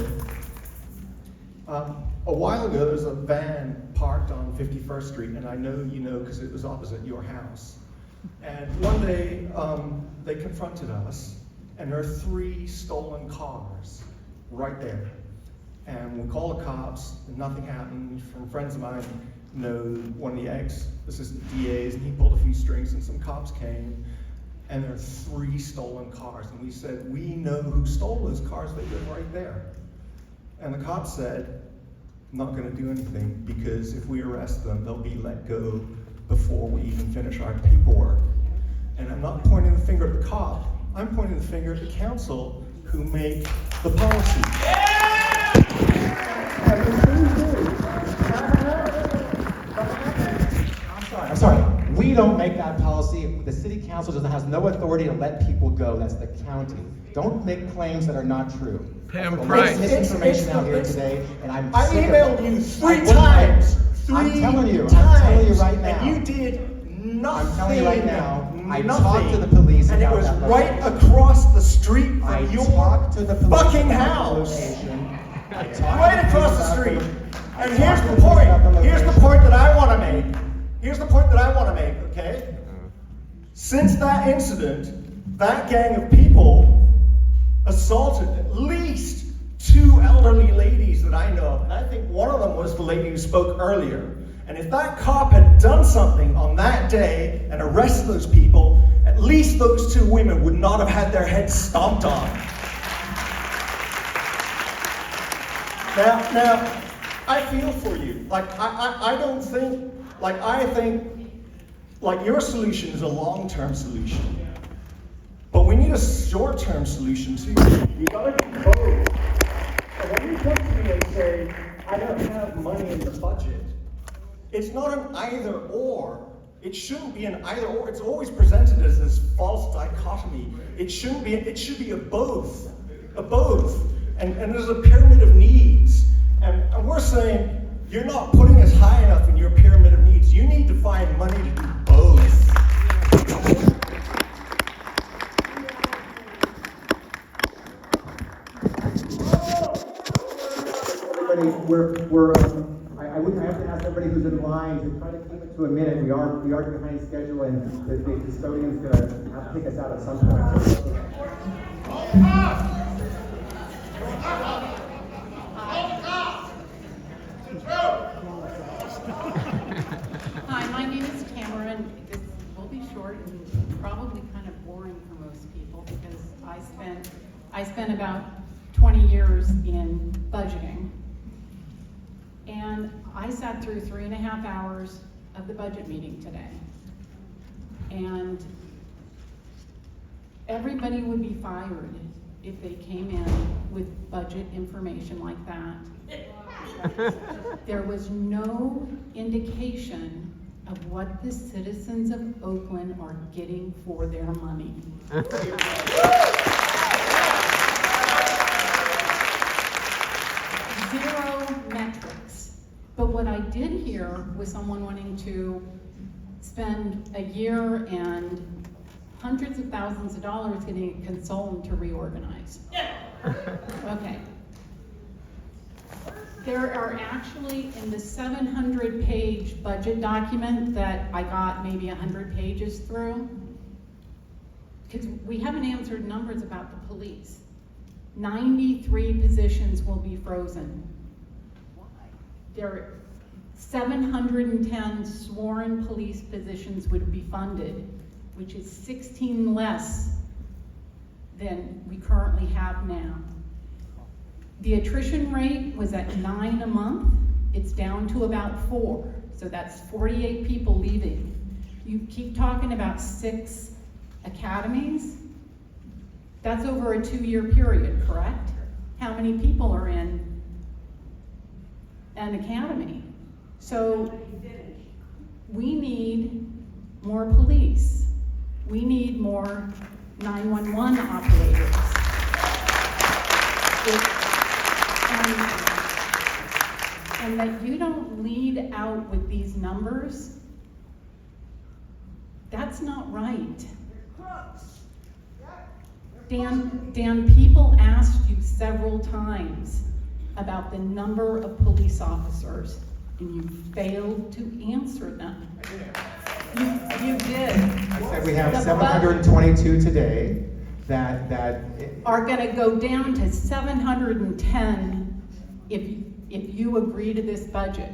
a while ago there was a van parked on 51st Street, and I know you know because it was opposite your house. And one day they confronted us, and there are 3 stolen cars right there. And we called the cops, and nothing happened. From friends of mine know one of the ex-assistant DAs, and he pulled a few strings, and some cops came. And there are 3 stolen cars. And we said, we know who stole those cars, they live right there. And the cops said, I'm not gonna do anything, because if we arrest them, they'll be let go before we even finish our paperwork. And I'm not pointing the finger at the cop, I'm pointing the finger at the council who make the policy. I'm sorry. We don't make that policy. The city council has no authority to let people go. That's the county. Don't make claims that are not true. Pam There's Price. misinformation out here today, and I'm I sick of emailed it. you 3 times. I'm telling you right now. And you did nothing. I'm telling you right now. I nothing. talked to the police and it about was that right location. across the street from I your talked to the police fucking about house. the location. I talked Right to across police the about street. I And talked here's to the police point. about the Here's the location. point that I want to make. Here's the point that I want to make, okay? Since that incident, that gang of people assaulted at least 2 elderly ladies that I know of. And I think one of them was the lady who spoke earlier. And if that cop had done something on that day and arrested those people, at at least those two women would not have had their heads stomped on. Now, I feel for you. Like, I don't think, like, I think, like, your solution is a long-term solution. But we need a short-term solution too. You gotta do both. And when you come to me and say, I don't have money in the budget, it's not an either or. It shouldn't be an either or. It's always presented as this false dichotomy. It shouldn't be, it should be a both. A both. And there's a pyramid of needs. And we're saying, you're not putting us high enough in your pyramid of needs. You need to find money to do both. I wouldn't have to ask everybody who's in line to try to keep it to a minute. We are behind schedule, and the custodian's going to have to take us out at some point. Hi, my name is Cameron. This will be short and probably kind of boring for most people because I spent about 20 years in budgeting. And I sat through 3.5 hours of the budget meeting today. And everybody would be fired if they came in with budget information like that. There was no indication of what the citizens of Oakland are getting for their money. Zero metrics. But what I did hear was someone wanting to spend a year and hundreds of thousands of dollars getting a consultant to reorganize. Okay. There are actually, in the 700-page budget document that I got maybe 100 pages through, because we haven't answered numbers about the police. 93 positions will be frozen. There are 710 sworn police positions would be funded, which is 16 less than we currently have now. The attrition rate was at 9 a month. It's down to about 4. So that's 48 people leaving. You keep talking about 6 academies. That's over a 2-year period, correct? How many people are in an academy? So we need more police. We need more 911 operators. And that you don't lead out with these numbers, that's not right. Dan, people asked you several times about the number of police officers, and you failed to answer them. You did. I said we have 722 today that are going to go down to 710 if you agree to this budget.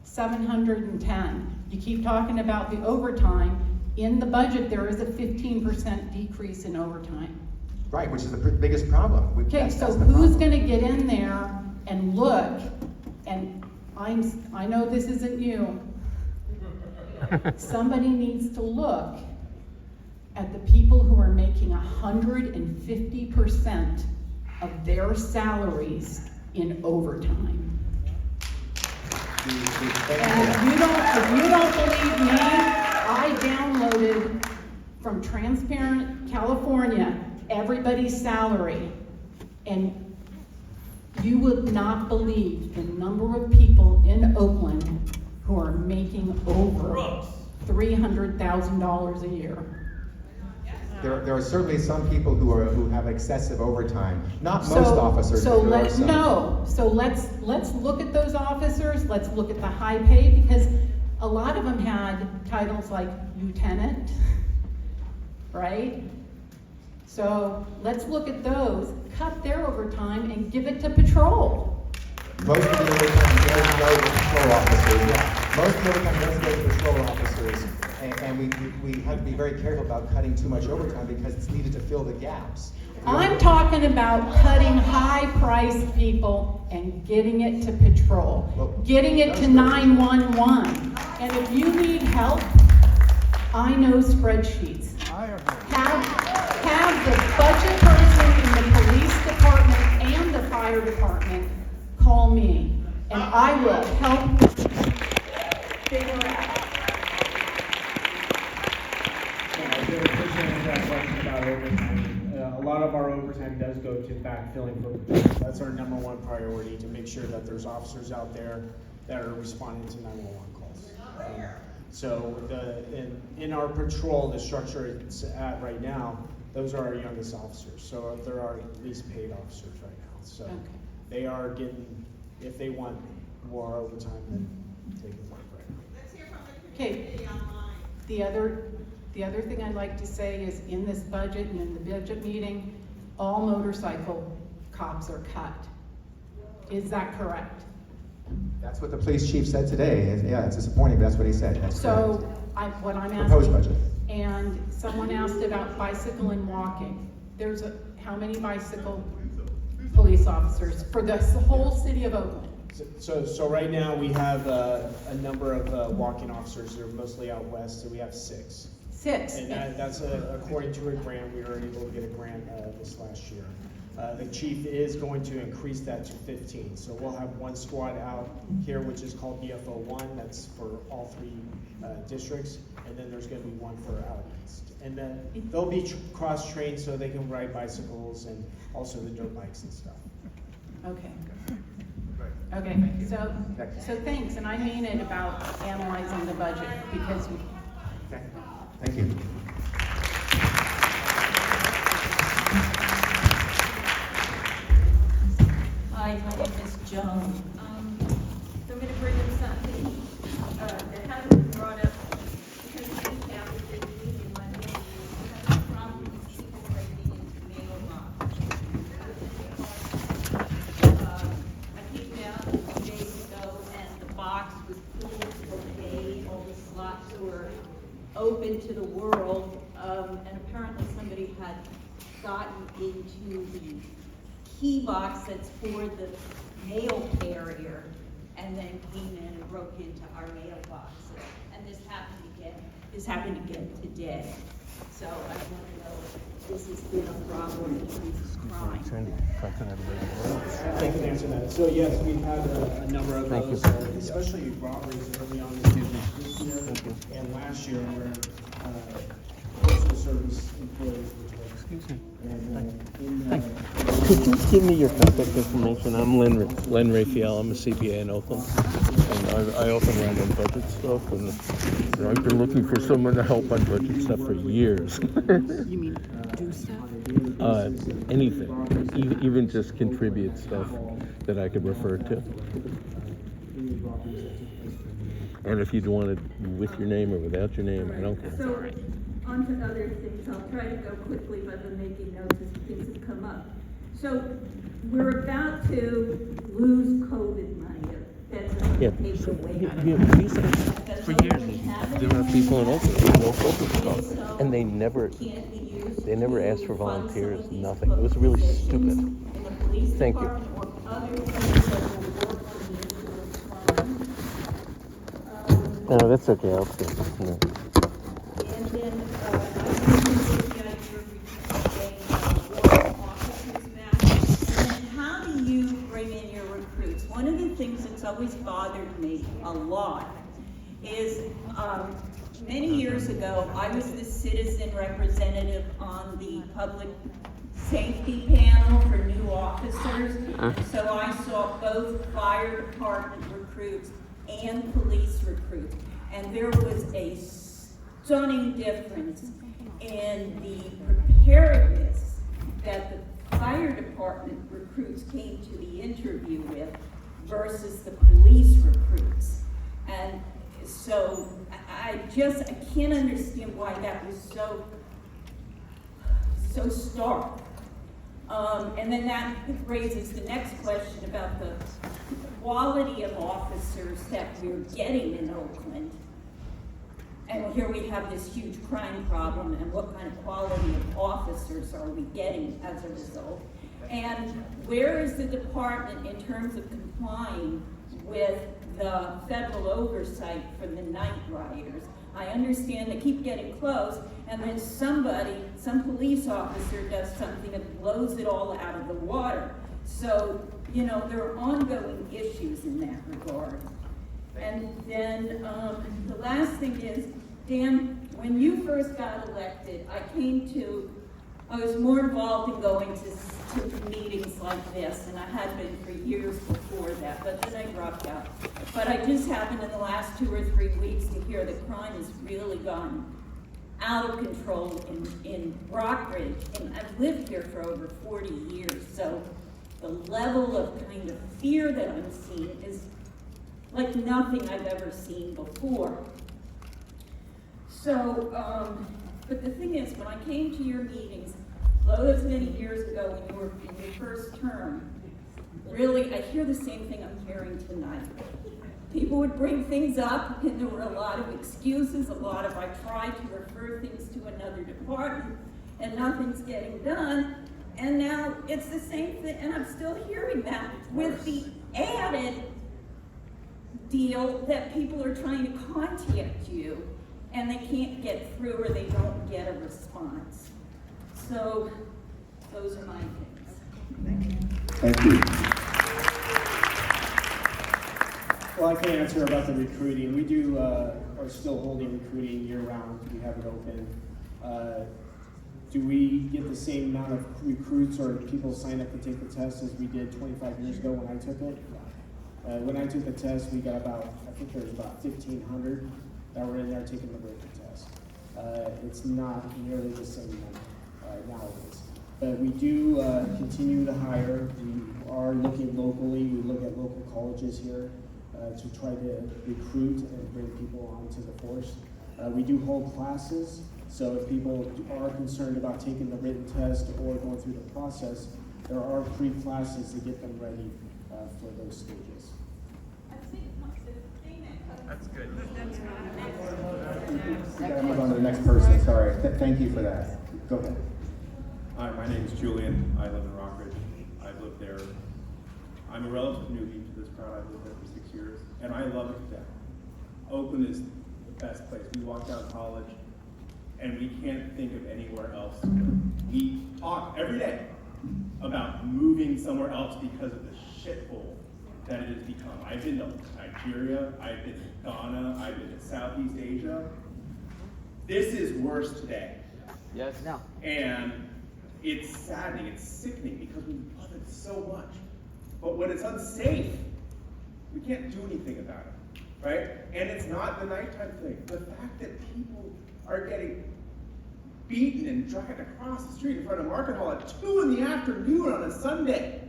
710. You keep talking about the overtime. In the budget, there is a 15% decrease in overtime. Right, which is the biggest problem. Okay, so who's going to get in there and look? And I know this isn't you. Somebody needs to look at the people who are making 150% of their salaries in overtime. And if you don't believe me, I downloaded from Transparent California everybody's salary, and you would not believe the number of people in Oakland who are making over $300,000 a year. There are certainly some people who have excessive overtime. Not most officers. So but there are let's some. So let's look at those officers. Let's look at the high pay, because a lot of them had titles like lieutenant, right? So let's look at those, cut their overtime, and give it to patrol. Most of the overtime does go to patrol officers. Yeah. Most of the overtime does go to patrol officers. And we have to be very careful about cutting too much overtime because it's needed to fill the gaps. I'm talking about cutting high-priced people and getting it to patrol, getting it to 911. And if you need help, I know spreadsheets. Have the budget person in the police department and the fire department call me, and I will help figure out. A lot of our overtime does go to backfilling for patrols. That's our number one priority, to make sure that there's officers out there that are responding to 911 calls. So in our patrol, the structure it's at right now, those are our youngest officers. So they're our least paid officers right now. So they are getting, if they want more overtime, then take it work right now. Let's hear from the community online. The other thing I'd like to say is in this budget and in the budget meeting, all motorcycle cops are cut. Is that correct? That's what the police chief said today. Yeah, it's disappointing, but that's what he said. That's so correct. I'm Proposed asking, budget. and someone asked about bicycle and walking. There's how many bicycle police officers for the whole city of Oakland? So right now we have a number of walking officers. They're mostly out west, so we have 6. 6. And that's according to a grant. We were able to get a grant this last year. The chief is going to increase that to 15. So we'll have one squad out here, which is called BFO 1. That's for all 3 districts. And then there's going to be one for out east. And then they'll be cross-trained so they can ride bicycles and also the dirt bikes and stuff. Okay. Okay, so thanks, and I mean it about analyzing the budget, because Okay. Thank you. Hi, my name is Joan. So I'm going to bring up something that hasn't been brought up because the account is in my name. I have a problem with people breaking into mailboxes. I came down a few days ago and the box was pulled okay. All the slots were open to the world, and apparently somebody had gotten into the key box that's for the mail carrier, and then came in and broke into our mailbox. And this happened again today. So I want to know if this has been a problem in this crime. I can answer that. So yes, we've had a number of those, especially robberies early on this year and last year, where postal service employees Could you give me your contact information? I'm Len Raphael. I'm a CPA in Oakland, and I often run on budget stuff, and I've been looking for someone to help on budget stuff for years. You mean do stuff? Anything, even just contribute stuff that I could refer to. And if you'd want it with your name or without your name, I don't care. So, on to other things. I'll try to go quickly, but I've been making notes as things have come up. So, we're about to lose COVID money. Yeah, for years there are people in Oakland who know COVID stuff, and they never asked for volunteers, nothing. It was really stupid. Thank you. No, that's okay. I'll stay. No. And then, how do you bring in your recruits? One of the things that's always bothered me a lot is many years ago, I was the citizen representative on the public safety panel for new officers. So I saw both fire department recruits and police recruits. And there was a stunning difference in the preparedness that the fire department recruits came to the interview with versus the police recruits. And so I can't understand why that was so stark. And then that raises the next question about the quality of officers that we're getting in Oakland. And here we have this huge crime problem, and what kind of quality of officers are we getting as a result? And where is the department in terms of complying with the federal oversight for the night riders? I understand they keep getting close, and then some police officer does something that blows it all out of the water. So, you know, there are ongoing issues in that regard. And then the last thing is, Dan, when you first got elected, I was more involved in going to meetings like this, and I had been for years before that, but then I dropped out. But I just happened in the last 2 or 3 weeks to hear that crime has really gone out of control in Rockridge, and I've lived here for over 40 years, so the level of kind of fear that I'm seeing is like nothing I've ever seen before. So, but the thing is, when I came to your meetings, those many years ago when you were in your first term, really, I hear the same thing I'm hearing tonight. People would bring things up, and there were a lot of excuses, I tried to refer things to another department, and nothing's getting done. And now it's the same thing, and I'm still hearing that with the added deal that people are trying to contact you, and they can't get through or they don't get a response. So those are my things. Thank you. Well, I can answer about the recruiting. We do are still holding recruiting year-round. We have it open. Do we get the same amount of recruits or people sign up to take the test as we did 25 years ago when I took it? When I took the test, we got I think there was about 1,500 that were in there taking the written test. It's not nearly the same number nowadays. But we do continue to hire. We are looking locally. We look at local colleges here to try to recruit and bring people onto the force. We do hold classes, so if people are concerned about taking the written test or going through the process, there are free classes to get them ready for those stages. That's good. We gotta move on to the next person, sorry. Thank you for that. Go ahead. Hi, my name is Julian. I live in Rockridge. I've lived there. I'm a relative newbie to this crowd. I've lived there for 6 years, and I love it to death. Oakland is the best place. We walk down college, and we can't think of anywhere else. We talk every day about moving somewhere else because of the shithole that it has become. I've been to Nigeria, I've been to Ghana, I've been to Southeast Asia. This is worse today. Yes. No. And it's saddening, it's sickening because we love it so much. But when it's unsafe, we can't do anything about it, right? And it's not the nighttime thing. The fact that people are getting beaten and dragged across the street in front of Market Hall at 2 in the afternoon on a Sunday.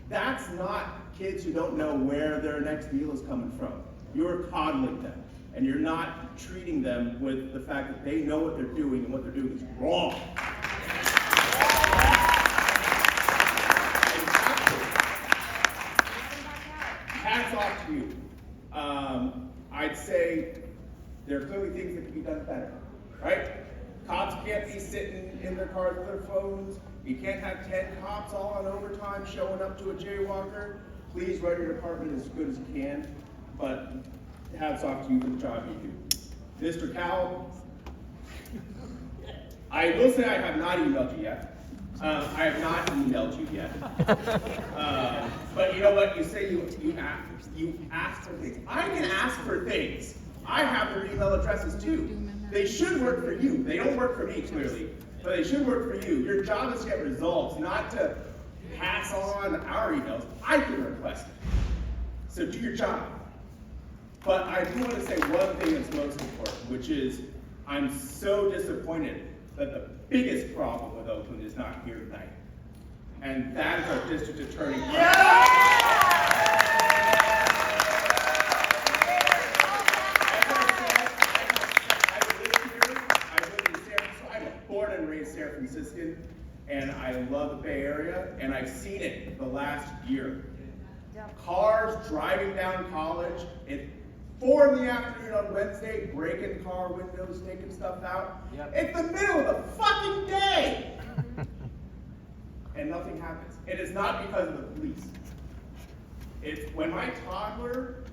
That's not kids who don't know where their next meal is coming from. You're coddling them, and you're not treating them with the fact that they know what they're doing and what they're doing is wrong. Hats off to you. I'd say there are clearly things that can be done better, right? Cops can't be sitting in their cars with their phones. You can't have 10 cops all on overtime showing up to a jaywalker. Please run your department as good as you can, but hats off to you for the job you do. Mr. Cowell, I will say I have not emailed you yet. I have not emailed you yet. But you know what? You say you ask for things. I can ask for things. I have their email addresses too. They should work for you. They don't work for me, clearly, but they should work for you. Your job is to get results, not to pass on our emails. I can request it. So do your job. But I do want to say one thing that's most important, which is I'm so disappointed that the biggest problem with Oakland is not here tonight. And that is our district attorney. San Franciscan, and I love the Bay Area, and I've seen it the last year. Cars driving down College, 4 in the afternoon on Wednesday, breaking car windows, taking stuff out. Yep. It's the middle of the fucking day! And nothing happens. And it's not because of the police. It's when my toddler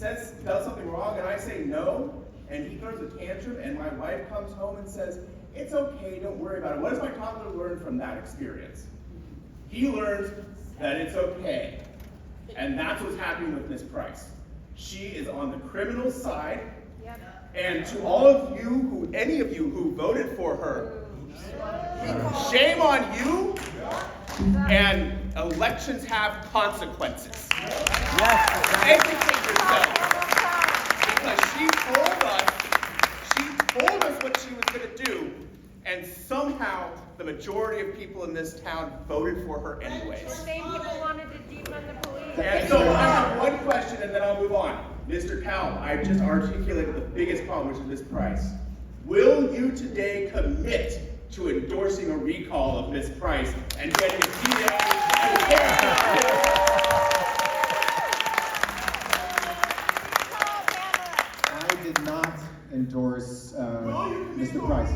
does something wrong and I say no, and he throws a tantrum, and my wife comes home and says, it's okay, don't worry about it. What does my toddler learn from that experience? He learns that it's okay. And that's what's happening with Miss Price. She is on the criminal side. And to all of you, any of you who voted for her, shame on you. And elections have consequences. Educate yourself. Because she told us what she was going to do, and somehow the majority of people in this town voted for her anyways. Same people wanted to defund the police. And so I have one question and then I'll move on. Mr. Powell, I just articulated the biggest problem, which is Miss Price. Will you today commit to endorsing a recall of Miss Price and getting a DA? I did not endorse Mr. Price.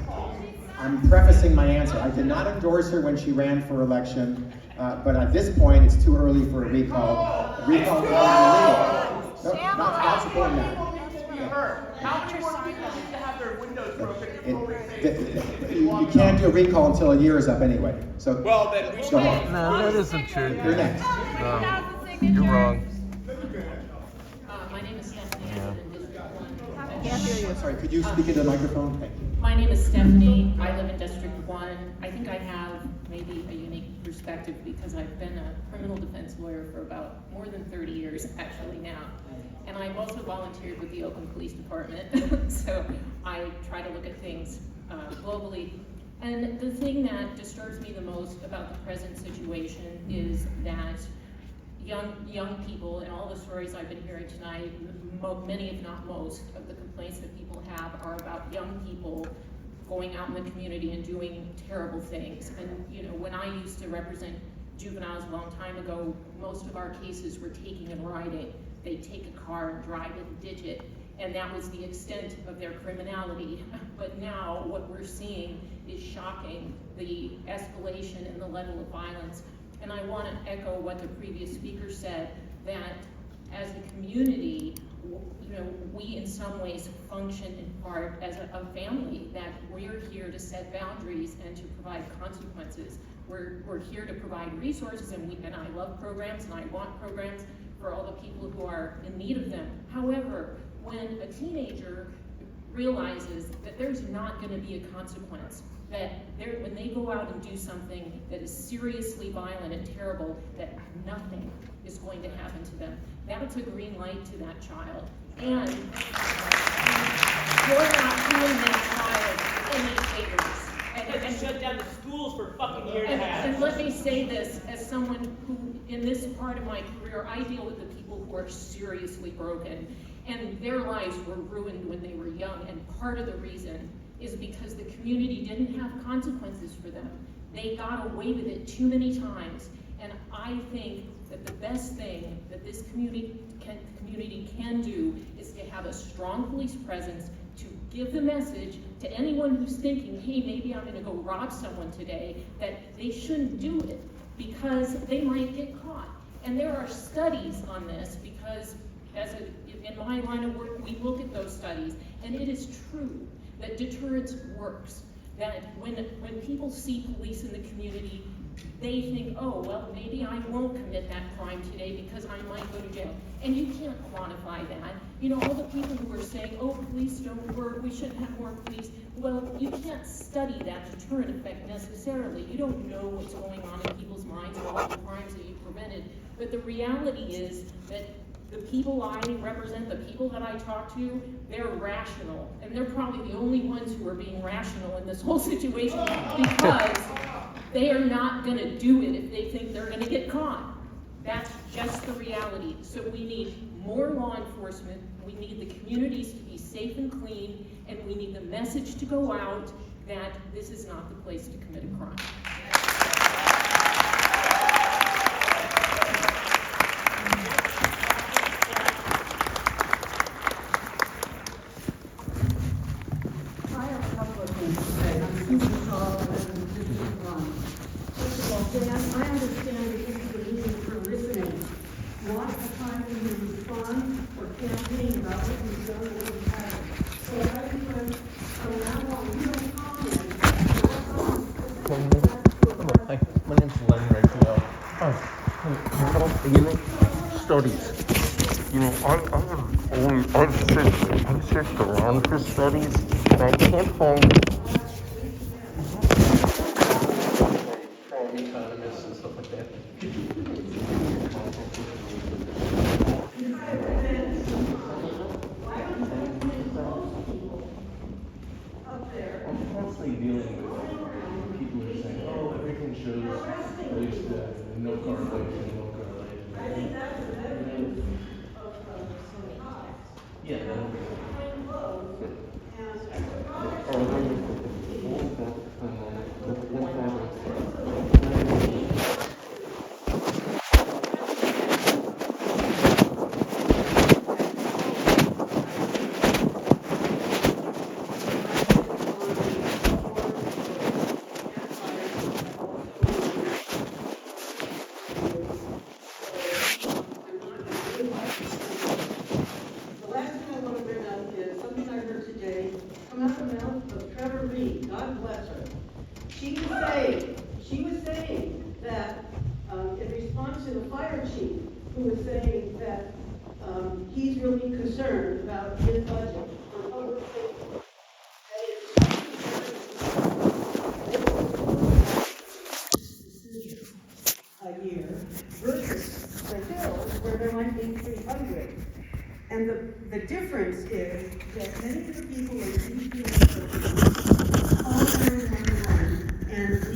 I'm prefacing my answer. I did not endorse her when she ran for election, but at this point, it's too early for a recall. A recall is illegal. No, not supporting that. How many more people need to have their windows broken before we say You can't do a recall until a year is up anyway. So well, then we should. Go ahead. No, that isn't true. You're next. You're wrong. My name is Stephanie. I live in District 1. Can't hear you. Sorry, could you speak into the microphone? Thank you. My name is Stephanie. I live in District 1. I think I have maybe a unique perspective because I've been a criminal defense lawyer for about more than 30 years actually now. And I've also volunteered with the Oakland Police Department. So I try to look at things globally. And the thing that disturbs me the most about the present situation is that young people, and all the stories I've been hearing tonight, many if not most of the complaints that people have are about young people going out in the community and doing terrible things. And you know, when I used to represent juveniles a long time ago, most of our cases were taking and riding. They'd take a car and drive it and ditch it, and that was the extent of their criminality. But now what we're seeing is shocking, the escalation and the level of violence. And I want to echo what the previous speaker said, that as a community, you know, we in some ways function in part as a family, that we're here to set boundaries and to provide consequences. We're here to provide resources, and I love programs and I want programs for all the people who are in need of them. However, when a teenager realizes that there's not going to be a consequence, that when they go out and do something that is seriously violent and terrible, that nothing is going to happen to them, that's a green light to that child. And you're not doing that child any favors. And shut down the schools for fucking year and a half. And let me say this, as someone who, in this part of my career, I deal with the people who are seriously broken, and their lives were ruined when they were young, and part of the reason is because the community didn't have consequences for them. They got away with it too many times, and I think that the best thing that this community can do is to have a strong police presence, to give the message to anyone who's thinking, hey, maybe I'm gonna go rob someone today, that they shouldn't do it because they might get caught. And there are studies on this because in my line of work, we look at those studies, and it is true that deterrence works, that when people see police in the community, they think, oh, well, maybe I won't commit that crime today because I might go to jail. And you can't quantify that. You know, all the people who are saying, oh, police don't work, we shouldn't have more police. Well, you can't study that deterrent effect necessarily. You don't know what's going on in people's minds or what the crimes that you've prevented. But the reality is that the people I represent, the people that I talk to, they're rational. And they're probably the only ones who are being rational in this whole situation because they are not going to do it if they think they're going to get caught. That's just the reality. So we need more law enforcement, we need the communities to be safe and clean, and we need the message to go out that this is not the place to commit a crime. not a time for you to respond or campaign about what you've done or what you haven't. So I think from now on, you don't comment. Hi, my name's Len Raphael. Studies. You know, I've searched around for studies, and I can't find economists and stuff like that. I'm constantly dealing with people who are saying, oh, everything shows at least no correlation, no correlation. Yeah. The last thing I want to bring up is something I heard today come out of the mouth of Trevor Reed, God bless her. She was saying that, in response to the fire chief, who was saying that he's really concerned about his budget for public safety. A year versus the hills where there might be 300. And the difference is that many of the people in these communities all earn money, and